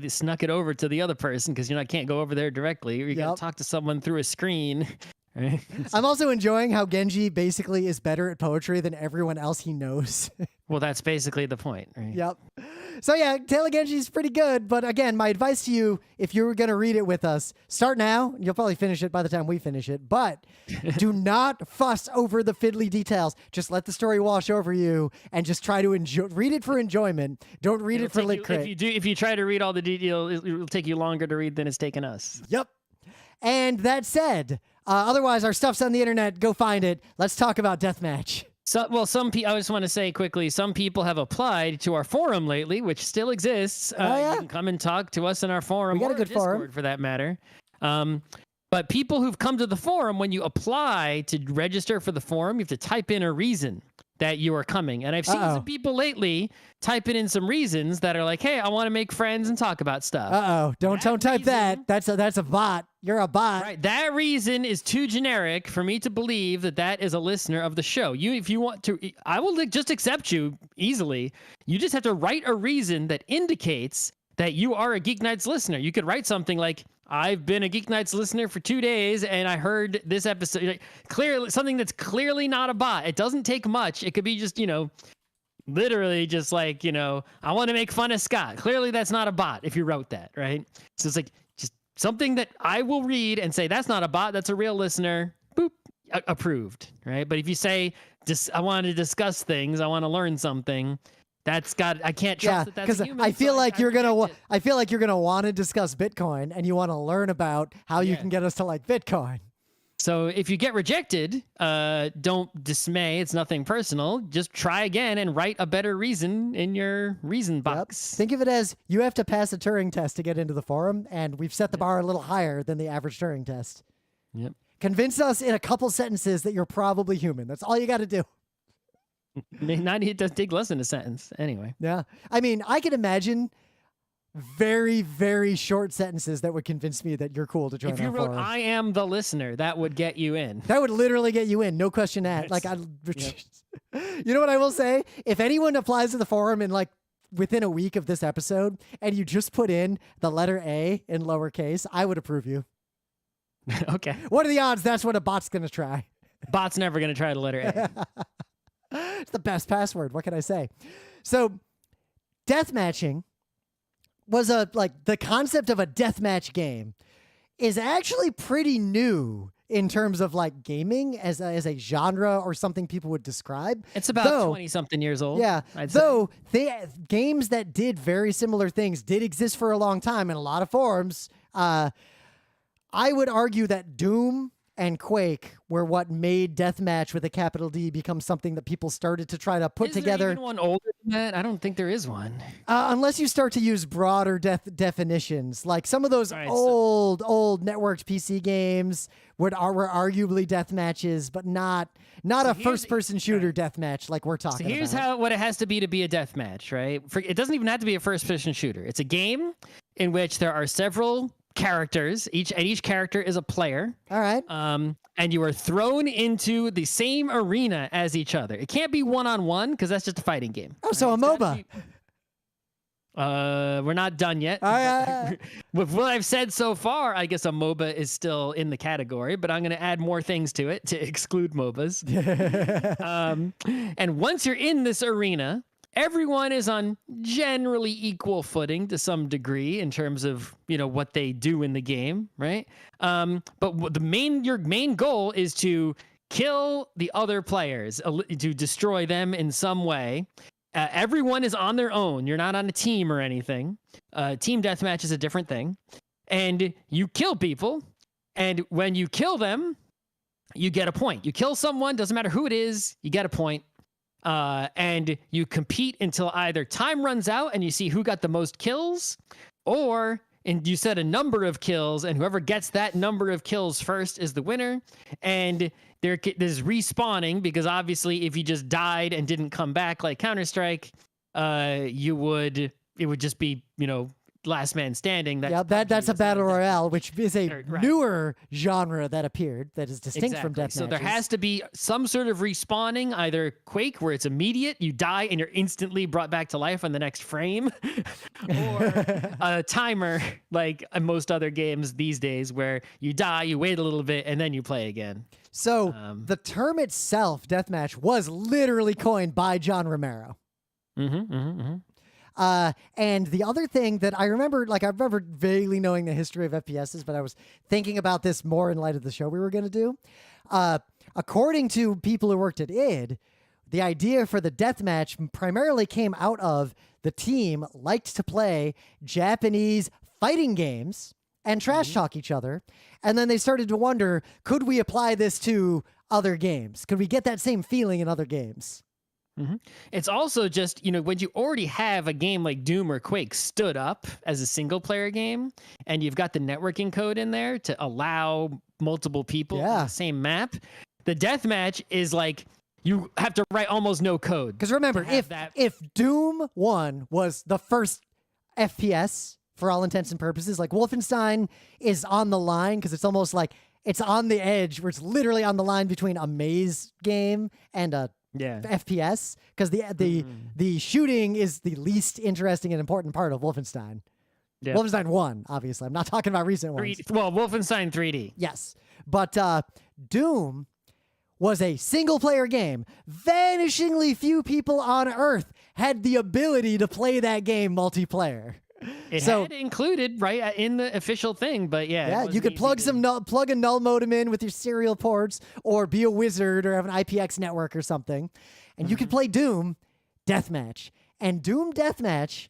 Speaker 2: snuck it over to the other person, because can't go over there directly. You got to talk to someone through a screen. Right?
Speaker 1: I'm also enjoying how Genji basically is better at poetry than everyone else he knows.
Speaker 2: Well, that's basically the point, right?
Speaker 1: Yep. So yeah, Tale of Genji is pretty good, but again, my advice to you, if you were going to read it with us, start now. You'll probably finish it by the time we finish it, but do not fuss over the fiddly details. Just let the story wash over you and just try to read it for enjoyment. Don't read it for lit crit.
Speaker 2: If you try to read all the details, it'll take you longer to read than it's taken us.
Speaker 1: Yep. And that said, otherwise our stuff's on the internet. Go find it. Let's talk about Deathmatch.
Speaker 2: Some people, I just want to say quickly, some people have applied to our forum lately, which still exists. You can come and talk to us in our forum.
Speaker 1: We got a good
Speaker 2: Discord,
Speaker 1: forum,
Speaker 2: for that matter. But people who've come to the forum, when you apply to register for the forum, you have to type in a reason that you are coming. And I've seen some people lately typing in some reasons that are like, hey, I want to make friends and talk about stuff.
Speaker 1: Don't type that. That's a bot. You're a bot.
Speaker 2: Right. That reason is too generic for me to believe that is a listener of the show. If you want to, I will just accept you easily. You just have to write a reason that indicates that you are a Geeknights listener. You could write something like, I've been a Geeknights listener for 2 days and I heard this episode. Like, clearly, something that's clearly not a bot. It doesn't take much. It could be just, literally just like, I want to make fun of Scott. Clearly that's not a bot if you wrote that, right? So it's like just something that I will read and say, that's not a bot, that's a real listener. Boop, approved, right? But if you say, I want to discuss things, I want to learn something, I can't trust that that's a human.
Speaker 1: I feel like you're gonna.
Speaker 2: it.
Speaker 1: I feel like you're gonna want to discuss Bitcoin, and you want to learn about how you can get us to like Bitcoin.
Speaker 2: So if you get rejected, don't dismay. It's nothing personal. Just try again and write a better reason in your reason box.
Speaker 1: Think of it as you have to pass a Turing test to get into the forum, and we've set the bar a little higher than the average Turing test.
Speaker 2: Yep.
Speaker 1: Convince us in a couple sentences that you're probably human. That's all you got to do.
Speaker 2: Not it does take less than a sentence anyway.
Speaker 1: Yeah. I mean, I can imagine very, very short sentences that would convince me that you're cool to join
Speaker 2: If you
Speaker 1: our
Speaker 2: wrote,
Speaker 1: forum.
Speaker 2: I am the listener, that would get you in.
Speaker 1: That would literally get you in. No question asked. Like, you know what I will say? If anyone applies to the forum in like within a week of this episode and you just put in the letter A in lowercase, I would approve you.
Speaker 2: Okay.
Speaker 1: What are the odds that's what a bot's going to try?
Speaker 2: Bot's never going to try the letter A.
Speaker 1: It's the best password. What can I say? So, deathmatching was the concept of a deathmatch game is actually pretty new in terms of like gaming as a genre or something people would describe.
Speaker 2: It's about 20 something years old.
Speaker 1: Yeah.
Speaker 2: I'd
Speaker 1: Though games that did very similar things did exist for a long time in a lot of forms. I would argue that Doom and Quake were what made Deathmatch with a capital D become something that people started to try to put together.
Speaker 2: Is there even one older than that? I don't think there is one.
Speaker 1: Unless you start to use broader definitions. Like some of those old networked PC games were arguably deathmatches, but not a first-person shooter deathmatch like we're talking about.
Speaker 2: Here's what it has to be a deathmatch, right? It doesn't even have to be a first-person shooter. It's a game in which there are several characters. Each character is a player.
Speaker 1: All right.
Speaker 2: And you are thrown into the same arena as each other. It can't be one-on-one because that's just a fighting game.
Speaker 1: Oh, so a MOBA.
Speaker 2: We're not done yet. With what I've said so far, I guess a MOBA is still in the category, but I'm going to add more things to it to exclude MOBAs. And once you're in this arena, everyone is on generally equal footing to some degree in terms of, what they do in the game, right? But your main goal is to kill the other players, to destroy them in some way. Everyone is on their own. You're not on a team or anything. Team deathmatch is a different thing. And you kill people, and when you kill them, you get a point. You kill someone, doesn't matter who it is, you get a point. And you compete until either time runs out and you see who got the most kills, and you set a number of kills, and whoever gets that number of kills first is the winner. And there's respawning, because obviously if you just died and didn't come back like Counter-Strike, it would just be, last man standing.
Speaker 1: That's a battle royale, which is a newer genre that appeared that is distinct from deathmatch.
Speaker 2: So there has to be some sort of respawning, either Quake, where it's immediate, you die and you're instantly brought back to life on the next frame, or a timer, like most other games these days, where you die, you wait a little bit, and then you play again.
Speaker 1: So the term itself, deathmatch, was literally coined by John Romero. And the other thing that I remember vaguely knowing the history of FPSs, but I was thinking about this more in light of the show we were going to do. According to people who worked at id, the idea for the deathmatch primarily came out of the team liked to play Japanese fighting games and trash talk each other. And then they started to wonder, could we apply this to other games? Could we get that same feeling in other games?
Speaker 2: It's also just, when you already have a game like Doom or Quake stood up as a single player game, and you've got the networking code in there to allow multiple people on the same map, the deathmatch is like, you have to write almost no code.
Speaker 1: Because remember, if Doom 1 was the first FPS for all intents and purposes, like Wolfenstein is on the line, because it's almost like it's on the edge, where it's literally on the line between a maze game and a FPS, because the shooting is the least interesting and important part of Wolfenstein. Yeah. Wolfenstein 1, obviously. I'm not talking about recent ones.
Speaker 2: Wolfenstein 3D.
Speaker 1: Yes. But Doom was a single-player game. Vanishingly few people on Earth had the ability to play that game multiplayer.
Speaker 2: It had included in the official thing, but
Speaker 1: you could plug a null modem in with your serial ports, or be a wizard, or have an IPX network or something, and you could play Doom deathmatch. And Doom Deathmatch,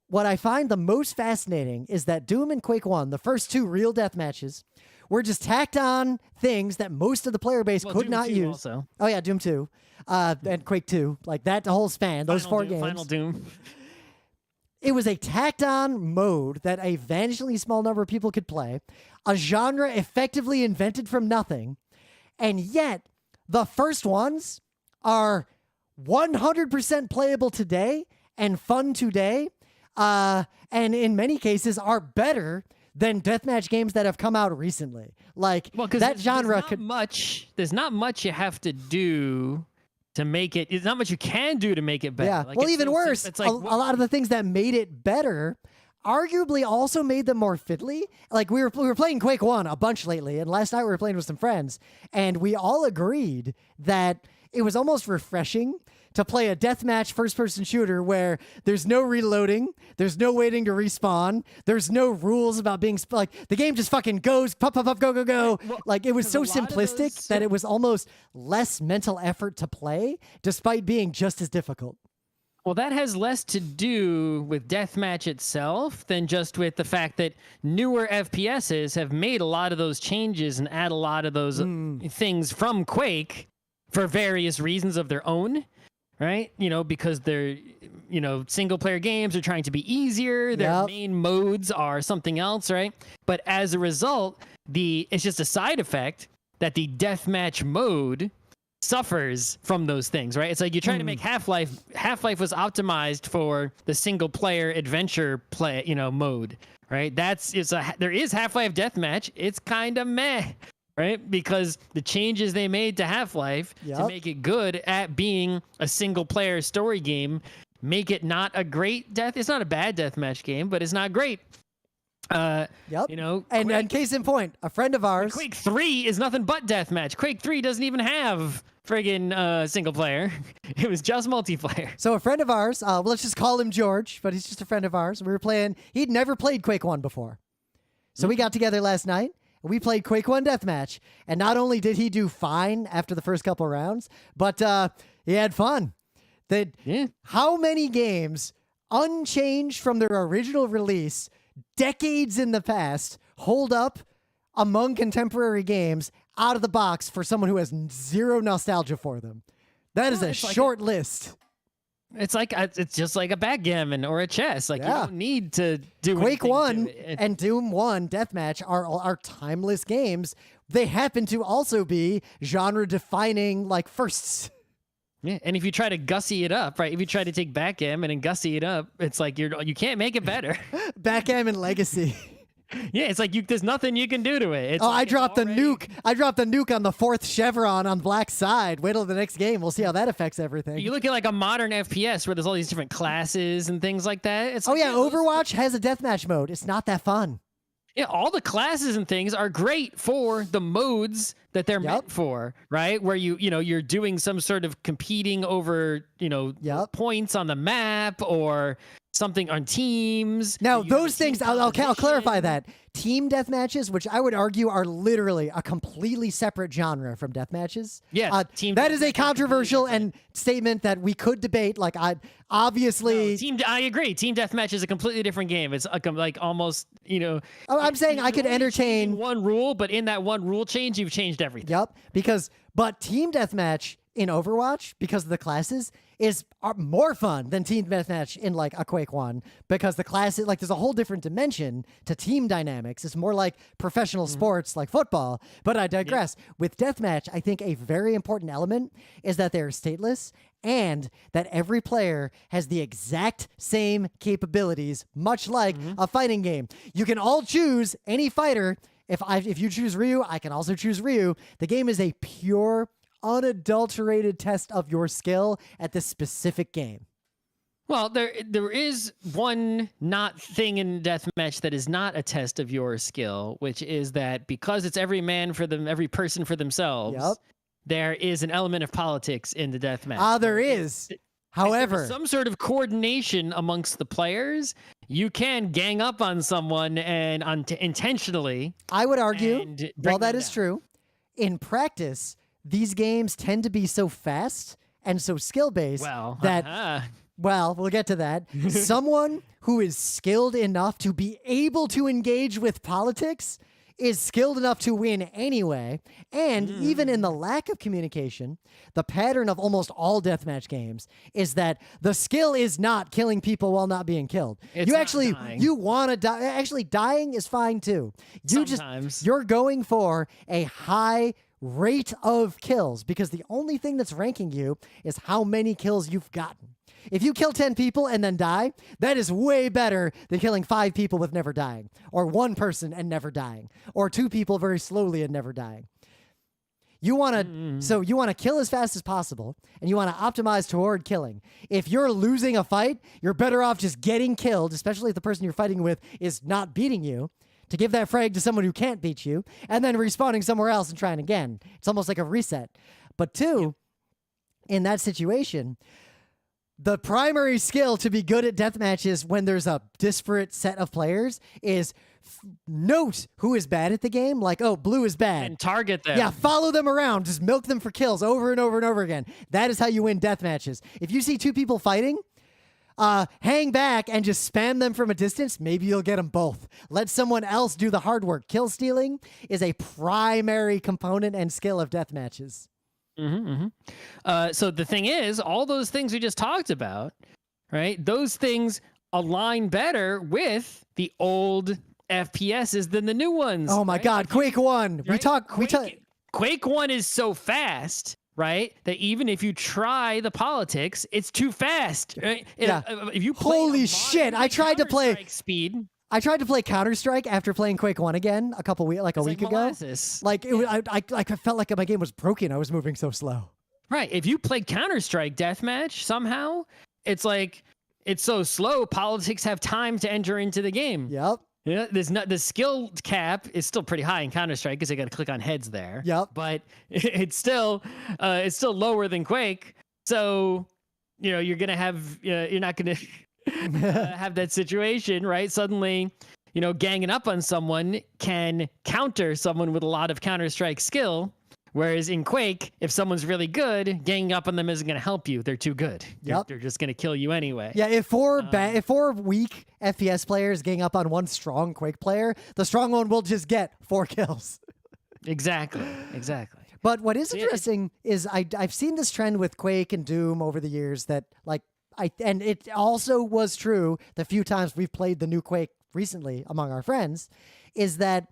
Speaker 1: what I find the most fascinating is that Doom and Quake 1, the first 2 real death matches, were just tacked on things that most of the player base could
Speaker 2: Doom
Speaker 1: not
Speaker 2: 2
Speaker 1: use.
Speaker 2: Also.
Speaker 1: Oh yeah, Doom 2, and Quake 2, like that the whole span, those 4 games.
Speaker 2: Final Doom.
Speaker 1: It was a tacked on mode that a vanishingly small number of people could play, a genre effectively invented from nothing, and yet the first ones are 100% playable today and fun today, and in many cases are better than deathmatch games that have come out recently. Like, that genre
Speaker 2: there's not much you have to do to make it. It's not much you can do to make it better.
Speaker 1: Yeah.
Speaker 2: Like,
Speaker 1: well, even worse,
Speaker 2: it's like
Speaker 1: a lot of the things that made it better arguably also made them more fiddly. Like, we were playing Quake 1 a bunch lately, and last night we were playing with some friends, and we all agreed that it was almost refreshing to play a deathmatch first-person shooter where there's no reloading, there's no waiting to respawn, there's no rules about being like the game just fucking goes pop pop pop go go go.
Speaker 2: Well,
Speaker 1: like, it was so simplistic that it was almost less mental effort to play, despite being just as difficult.
Speaker 2: Well, that has less to do with deathmatch itself than just with the fact that newer FPSs have made a lot of those changes and add a lot of those things from Quake for various reasons of their own. Right? Because they're, single player games are trying to be easier. Their main modes are something else, right? But as a result, it's just a side effect that the deathmatch mode suffers from those things, right? It's like you're trying to make Half-Life. Half-Life was optimized for the single player adventure play, mode, right? There is Half-Life Deathmatch. It's kind of meh. Right? Because the changes they made to Half-Life to make it good at being a single-player story game make it not a great it's not a bad deathmatch game, but it's not great.
Speaker 1: And case in point, a friend of ours...
Speaker 2: Quake 3 is nothing but deathmatch. Quake 3 doesn't even have friggin' single-player. It was just multiplayer.
Speaker 1: So a friend of ours, let's just call him George, but he's just a friend of ours. We were playing... He'd never played Quake 1 before. So we got together last night. We played Quake 1 Deathmatch, and not only did he do fine after the first couple rounds, but he had fun. How many games, unchanged from their original release, decades in the past, hold up among contemporary games out of the box for someone who has zero nostalgia for them? That is a short list.
Speaker 2: It's just like a backgammon or a chess. Like, you don't need to do
Speaker 1: Quake 1 and Doom 1 Deathmatch are timeless games. They happen to also be genre-defining, like, firsts.
Speaker 2: Yeah, and if you try to gussy it up, right? If you try to take backgammon and gussy it up, it's like you can't make it better.
Speaker 1: Backgammon Legacy.
Speaker 2: Yeah, it's like there's nothing you can do to it.
Speaker 1: I dropped the nuke. I dropped the nuke on the 4th chevron on the black side. Wait till the next game. We'll see how that affects everything.
Speaker 2: You look at like a modern FPS where there's all these different classes and things like that. It's
Speaker 1: Overwatch has a deathmatch mode. It's not that fun.
Speaker 2: Yeah, all the classes and things are great for the modes that they're meant for, right? Where you're doing some sort of competing over, points on the map or something on teams.
Speaker 1: Now, those things, I'll clarify that. Team deathmatches, which I would argue are literally a completely separate genre from deathmatches.
Speaker 2: Yeah,
Speaker 1: that is a controversial statement that we could debate. Like, I
Speaker 2: agree. Team deathmatch is a completely different game. It's like almost,
Speaker 1: I'm saying I could entertain
Speaker 2: one rule, but in that one rule change, you've changed everything.
Speaker 1: Yep. But team deathmatch in Overwatch, because of the classes, are more fun than team deathmatch in like a Quake 1, because the classes, like, there's a whole different dimension to team dynamics. It's more like professional sports like football, but I digress. With deathmatch, I think a very important element is that they're stateless and that every player has the exact same capabilities, much like a fighting game. You can all choose any fighter. If you choose Ryu, I can also choose Ryu. The game is a pure, unadulterated test of your skill at this specific game.
Speaker 2: Well, there is one thing in deathmatch that is not a test of your skill, which is that because it's every person for themselves, there is an element of politics in the deathmatch.
Speaker 1: There is. However,
Speaker 2: some sort of coordination amongst the players, you can gang up on someone and intentionally.
Speaker 1: I would argue, while that is true, in practice, these games tend to be so fast and so skill-based that Well, we'll get to that. Someone who is skilled enough to be able to engage with politics is skilled enough to win anyway. And even in the lack of communication, the pattern of almost all deathmatch games is that the skill is not killing people while not being killed.
Speaker 2: It's
Speaker 1: you
Speaker 2: not
Speaker 1: actually,
Speaker 2: dying.
Speaker 1: you want to die. Actually, dying is fine too.
Speaker 2: Sometimes.
Speaker 1: You're going for a high rate of kills because the only thing that's ranking you is how many kills you've gotten. If you kill 10 people and then die, that is way better than killing 5 people with never dying, or 1 person and never dying, or 2 people very slowly and never dying. You want to so you want to kill as fast as possible, and you want to optimize toward killing. If you're losing a fight, you're better off just getting killed, especially if the person you're fighting with is not beating you, to give that frag to someone who can't beat you, and then respawning somewhere else and trying again. It's almost like a reset. But 2, in that situation, the primary skill to be good at deathmatches when there's a disparate set of players is note who is bad at the game. Like, oh, blue is bad.
Speaker 2: And target them.
Speaker 1: Yeah, follow them around. Just milk them for kills over and over and over again. That is how you win deathmatches. If you see 2 people fighting, hang back and just spam them from a distance. Maybe you'll get them both. Let someone else do the hard work. Kill stealing is a primary component and skill of deathmatches.
Speaker 2: So the thing is, all those things we just talked about, right? Those things align better with the old FPSs than the new ones.
Speaker 1: Oh my God, Quake 1.
Speaker 2: Right? Quake 1 is so fast, right? That even if you try the politics, it's too fast. Right?
Speaker 1: Yeah.
Speaker 2: If you play
Speaker 1: holy shit, I tried to play
Speaker 2: speed.
Speaker 1: I tried to play Counter-Strike after playing Quake 1 again a week ago.
Speaker 2: Molasses.
Speaker 1: Like, I felt like my game was broken. I was moving so slow.
Speaker 2: Right. If you play Counter-Strike Deathmatch somehow, it's like, it's so slow, politics have time to enter into the game.
Speaker 1: Yep.
Speaker 2: Yeah, the skill cap is still pretty high in Counter-Strike because they got to click on heads there.
Speaker 1: Yep.
Speaker 2: But it's still lower than Quake. So, you're going to have, you're not going to have that situation, right? Suddenly, ganging up on someone can counter someone with a lot of Counter-Strike skill. Whereas in Quake, if someone's really good, ganging up on them isn't going to help you. They're too good.
Speaker 1: Yep.
Speaker 2: They're just going to kill you anyway.
Speaker 1: Yeah, if 4 weak FPS players gang up on 1 strong Quake player, the strong one will just get 4 kills.
Speaker 2: Exactly.
Speaker 1: But what is interesting is I've seen this trend with Quake and Doom over the years that and it also was true the few times we've played the new Quake recently among our friends, is that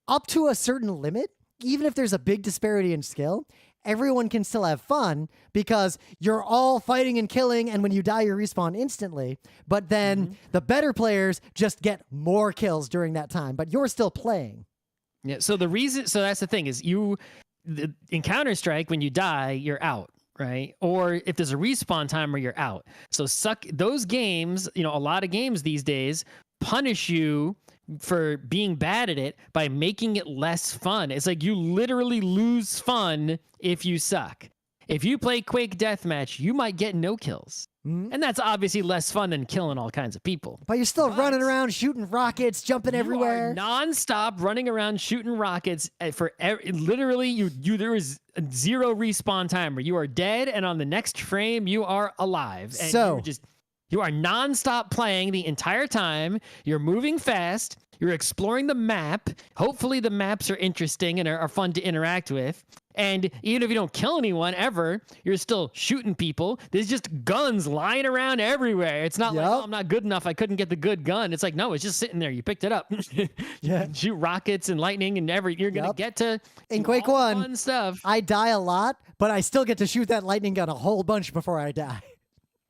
Speaker 1: up to a certain limit, even if there's a big disparity in skill, everyone can still have fun because you're all fighting and killing, and when you die, you respawn instantly. But then the better players just get more kills during that time, but you're still playing.
Speaker 2: Yeah. So that's the thing is in Counter-Strike, when you die, you're out. Right. Or if there's a respawn timer, you're out. So those games, a lot of games these days punish you for being bad at it by making it less fun. It's like you literally lose fun if you suck. If you play Quake Deathmatch, you might get no kills. And that's obviously less fun than killing all kinds of people.
Speaker 1: But you're still running around, shooting rockets, jumping everywhere.
Speaker 2: You are nonstop running around shooting rockets literally there is 0 respawn timer. You are dead, and on the next frame, you are alive. And you are nonstop playing the entire time. You're moving fast. You're exploring the map. Hopefully the maps are interesting and are fun to interact with. And even if you don't kill anyone ever, you're still shooting people. There's just guns lying around everywhere. It's not like, oh, I'm not good enough, I couldn't get the good gun. It's like, no, it's just sitting there. You picked it up. Shoot rockets and lightning and you're going to get to
Speaker 1: in Quake 1
Speaker 2: fun stuff.
Speaker 1: I die a lot, but I still get to shoot that lightning gun a whole bunch before I die.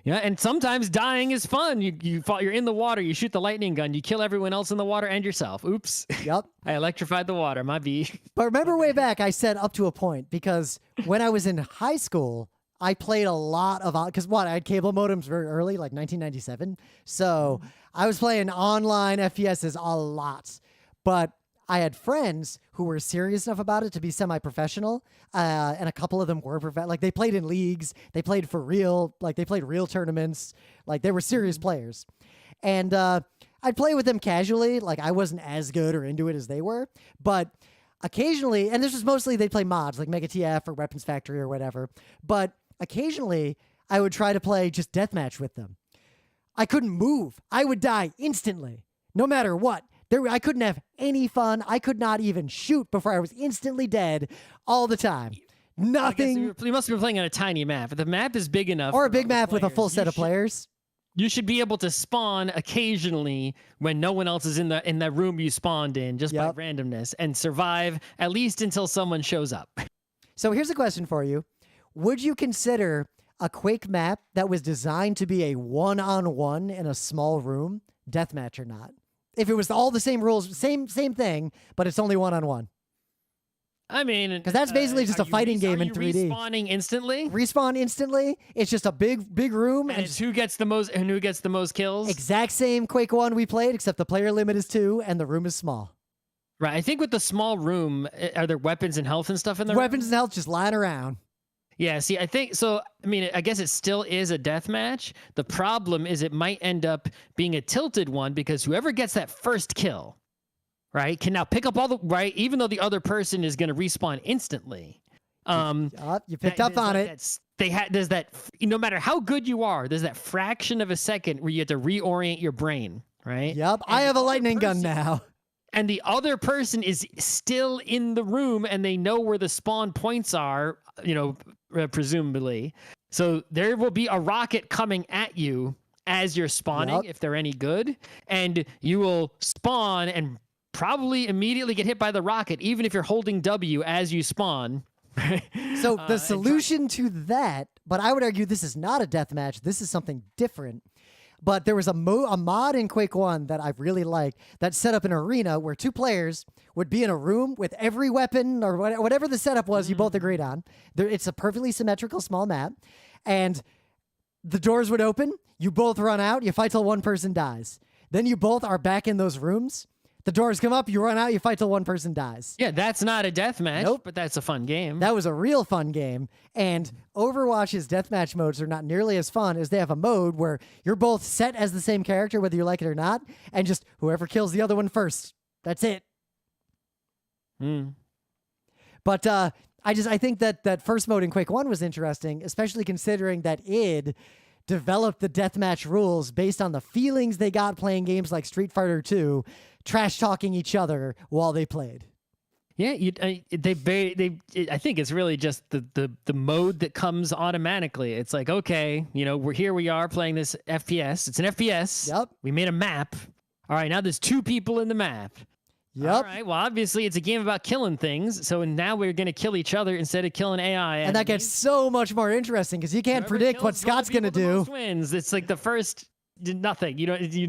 Speaker 2: Yeah, and sometimes dying is fun. You're in the water, you shoot the lightning gun, you kill everyone else in the water and yourself. Oops.
Speaker 1: Yep.
Speaker 2: I electrified the water, my B.
Speaker 1: But remember way back, I said up to a point, because when I was in high school, I played a lot of, because I had cable modems very early, like 1997. So I was playing online FPSs a lot. But I had friends who were serious enough about it to be semi-professional, and a couple of them were like they played in leagues, they played for real, like they played real tournaments, like they were serious players. And I'd play with them casually, like I wasn't as good or into it as they were, but occasionally, and this was mostly they'd play mods like Mega TF or Weapons Factory or whatever, but occasionally I would try to play just deathmatch with them. I couldn't move. I would die instantly, no matter what. I couldn't have any fun. I could not even shoot before I was instantly dead all the time. Nothing.
Speaker 2: You must have been playing on a tiny map. If the map is big enough,
Speaker 1: or a big map with a full set of players.
Speaker 2: You should be able to spawn occasionally when no one else is in the room you spawned in, just by randomness, and survive at least until someone shows up.
Speaker 1: So here's a question for you. Would you consider a Quake map that was designed to be a one-on-one in a small room deathmatch or not? If it was all the same rules, same thing, but it's only one-on-one.
Speaker 2: I mean,
Speaker 1: because that's basically just a fighting game in 3D.
Speaker 2: Respawning instantly.
Speaker 1: Respawn instantly. It's just a big room,
Speaker 2: and it's who gets the most kills.
Speaker 1: Exact same Quake 1 we played, except the player limit is 2 and the room is small.
Speaker 2: Right. I think with the small room, are there weapons and health and stuff in there?
Speaker 1: Weapons and health just lying around.
Speaker 2: Yeah, see, I think so. I mean, I guess it still is a deathmatch. The problem is it might end up being a tilted one because whoever gets that first kill, right, can now pick up all the right, even though the other person is going to respawn instantly.
Speaker 1: You picked up on it.
Speaker 2: There's that. No matter how good you are, there's that fraction of a second where you have to reorient your brain, right?
Speaker 1: Yep, and I have a lightning gun now.
Speaker 2: And the other person is still in the room, and they know where the spawn points are, presumably. So there will be a rocket coming at you as you're spawning, if they're any good, and you will spawn and probably immediately get hit by the rocket, even if you're holding W as you spawn.
Speaker 1: So the solution to that, but I would argue this is not a deathmatch. This is something different. But there was a mod in Quake 1 that I really liked that set up an arena where 2 players would be in a room with every weapon or whatever the setup was you both agreed on. It's a perfectly symmetrical small map. And the doors would open. You both run out. You fight till one person dies. Then you both are back in those rooms. The doors come up, you run out, you fight till one person dies.
Speaker 2: Yeah, that's not a deathmatch, but that's a fun game.
Speaker 1: That was a real fun game. And Overwatch's deathmatch modes are not nearly as fun as they have a mode where you're both set as the same character, whether you like it or not, and just whoever kills the other one first. That's it. But I think that first mode in Quake 1 was interesting, especially considering that id developed the deathmatch rules based on the feelings they got playing games like Street Fighter 2, trash talking each other while they played.
Speaker 2: Yeah, I think it's really just the mode that comes automatically. It's like, okay, we are playing this FPS. It's an FPS.
Speaker 1: Yep.
Speaker 2: We made a map. All right, now there's 2 people in the map.
Speaker 1: Yep.
Speaker 2: All right, well, obviously it's a game about killing things, so now we're going to kill each other instead of killing AI.
Speaker 1: And that gets so much more interesting because you can't predict what Scott's going to do.
Speaker 2: Wins. It's like the first nothing.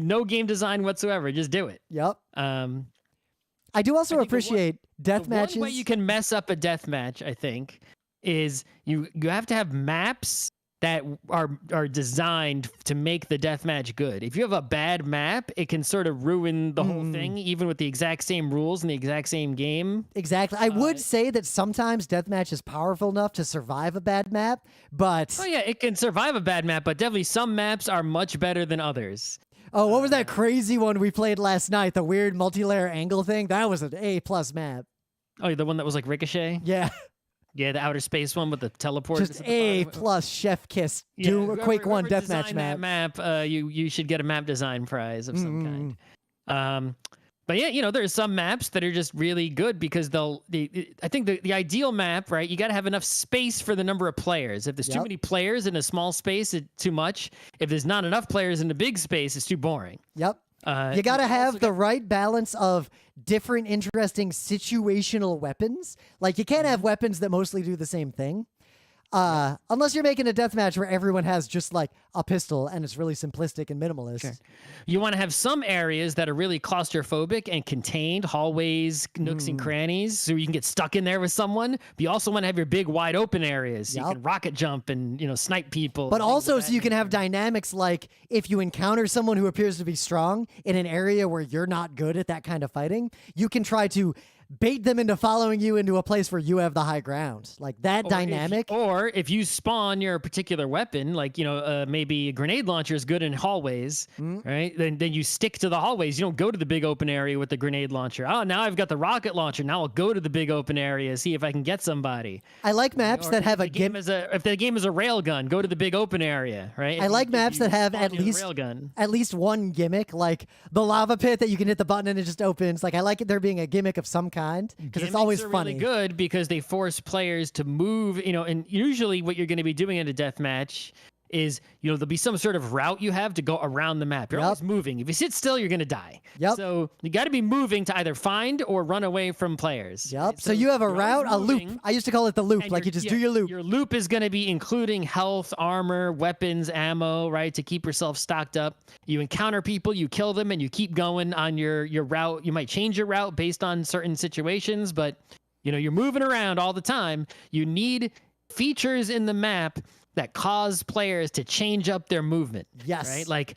Speaker 2: No game design whatsoever. Just do it.
Speaker 1: Yep. I do also appreciate death matches.
Speaker 2: One way you can mess up a death match, I think, is you have to have maps that are designed to make the deathmatch good. If you have a bad map, it can sort of ruin the whole thing, even with the exact same rules in the exact same game.
Speaker 1: Exactly. I would say that sometimes deathmatch is powerful enough to survive a bad map, but...
Speaker 2: Oh yeah, it can survive a bad map, but definitely some maps are much better than others.
Speaker 1: Oh, what was that crazy one we played last night? The weird multi-layer angle thing? That was an A+ map.
Speaker 2: Oh, the one that was like Ricochet?
Speaker 1: Yeah.
Speaker 2: Yeah, the outer space one with the teleport.
Speaker 1: Just A+ chef kiss. Do Quake 1 deathmatch map.
Speaker 2: You should get a map design prize of some kind. But yeah, there's some maps that are just really good because I think the ideal map, right? You got to have enough space for the number of players. If there's too many players in a small space, it's too much. If there's not enough players in a big space, it's too boring.
Speaker 1: Yep. You got to have the right balance of different interesting situational weapons. Like you can't have weapons that mostly do the same thing. Unless you're making a deathmatch where everyone has just like a pistol and it's really simplistic and minimalist.
Speaker 2: Sure. You want to have some areas that are really claustrophobic and contained, hallways, nooks and crannies, so you can get stuck in there with someone. But you also want to have your big wide open areas so you can rocket jump and snipe people.
Speaker 1: But also so you can have dynamics like if you encounter someone who appears to be strong in an area where you're not good at that kind of fighting, you can try to bait them into following you into a place where you have the high ground. Like that dynamic.
Speaker 2: Or if you spawn your particular weapon, like, maybe a grenade launcher is good in hallways, right? Then you stick to the hallways. You don't go to the big open area with the grenade launcher. Oh, now I've got the rocket launcher. Now I'll go to the big open area, see if I can get somebody.
Speaker 1: I like maps that have a
Speaker 2: game. If the game is a railgun, go to the big open area, right?
Speaker 1: I like maps that have at least one gimmick, like the lava pit that you can hit the button and it just opens. Like I like it there being a gimmick of some kind because it's always funny.
Speaker 2: Really good because they force players to move, and usually what you're going to be doing in a deathmatch is, there'll be some sort of route you have to go around the map. You're always moving. If you sit still, you're going to die. So you got to be moving to either find or run away from players.
Speaker 1: Right? So you have a route, a loop. I used to call it the loop. Like you just do your loop.
Speaker 2: Your loop is going to be including health, armor, weapons, ammo, right? To keep yourself stocked up. You encounter people, you kill them, and you keep going on your route. You might change your route based on certain situations, but you're moving around all the time. You need features in the map that cause players to change up their movement.
Speaker 1: Yes.
Speaker 2: Right?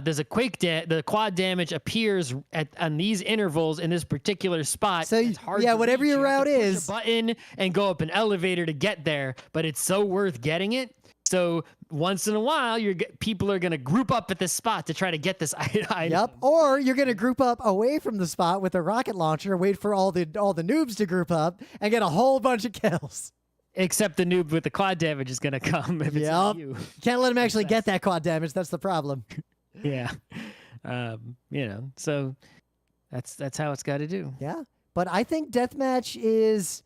Speaker 2: There's a quake. The quad damage appears on these intervals in this particular spot.
Speaker 1: So
Speaker 2: it's hard
Speaker 1: whatever
Speaker 2: reach.
Speaker 1: your route is,
Speaker 2: push a button and go up an elevator to get there, but it's so worth getting it. So once in a while, people are going to group up at this spot to try to get this item.
Speaker 1: Yep. Or you're going to group up away from the spot with a rocket launcher, wait for all the noobs to group up and get a whole bunch of kills. Except
Speaker 2: the noob with the quad damage is going to come if it's not you.
Speaker 1: Can't let him actually get that quad damage. That's the problem.
Speaker 2: Yeah. So that's how it's got to do.
Speaker 1: Yeah. But I think Deathmatch is...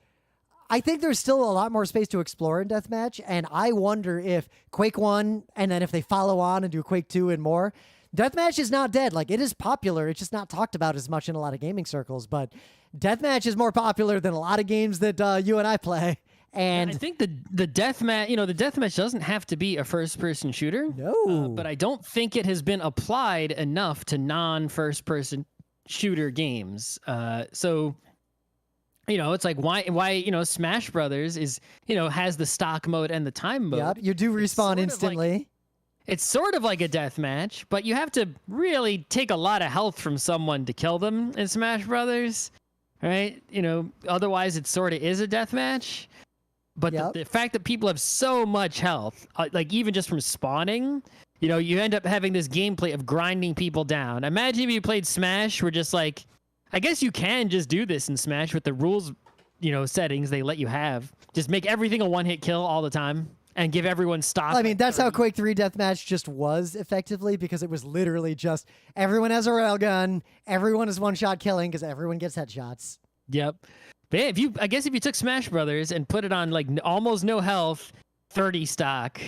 Speaker 1: I think there's still a lot more space to explore in Deathmatch, and I wonder if Quake 1, and then if they follow on and do Quake 2 and more, Deathmatch is not dead. Like, it is popular. It's just not talked about as much in a lot of gaming circles, but Deathmatch is more popular than a lot of games that you and I play. And
Speaker 2: I think the deathmatch, the deathmatch doesn't have to be a first-person shooter.
Speaker 1: No.
Speaker 2: But I don't think it has been applied enough to non-first-person shooter games. So, it's like why Smash Brothers is, has the stock mode and the time mode.
Speaker 1: Yep, you do respawn instantly.
Speaker 2: It's sort of like a deathmatch, but you have to really take a lot of health from someone to kill them in Smash Brothers, right? Otherwise it sort of is a deathmatch. But the fact that people have so much health, like even just from spawning, you end up having this gameplay of grinding people down. Imagine if you played Smash, where just like, I guess you can just do this in Smash with the rules, settings they let you have. Just make everything a one-hit kill all the time and give everyone stock.
Speaker 1: I mean, that's how Quake 3 Deathmatch just was effectively, because it was literally just everyone has a railgun, everyone is one-shot killing because everyone gets headshots.
Speaker 2: Yep. But yeah, I guess if you took Smash Brothers and put it on like almost no health, 30 stock,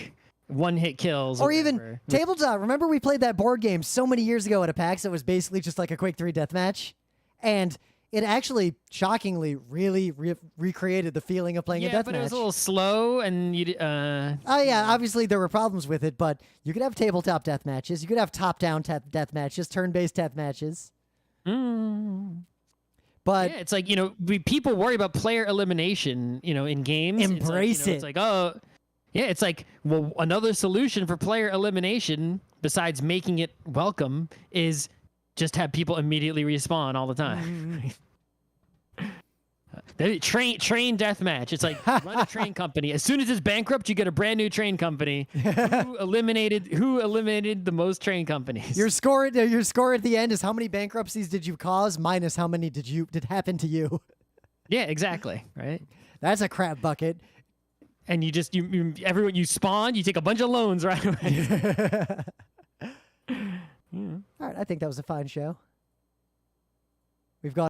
Speaker 2: one-hit kills,
Speaker 1: or even Tabletop. Remember we played that board game so many years ago at a PAX that was basically just like a Quake 3 Deathmatch, and it actually shockingly really recreated the feeling of playing a deathmatch.
Speaker 2: Yeah, but it was a little slow, and you.
Speaker 1: Oh yeah, obviously there were problems with it, but you could have tabletop deathmatches, you could have top-down deathmatches, turn-based deathmatches. But
Speaker 2: yeah, it's like, people worry about player elimination, in games.
Speaker 1: Embrace it.
Speaker 2: It's like, oh, yeah, it's like, well, another solution for player elimination, besides making it welcome, is just have people immediately respawn all the time. Train deathmatch. It's like run a train company. As soon as it's bankrupt, you get a brand new train company. Who eliminated the most train companies?
Speaker 1: Your score at the end is how many bankruptcies did you cause minus how many did happen to you.
Speaker 2: Yeah, exactly. Right.
Speaker 1: That's a crap bucket.
Speaker 2: And everyone you spawn, you take a bunch of loans right away.
Speaker 1: All right, I think that was a fine show. We've got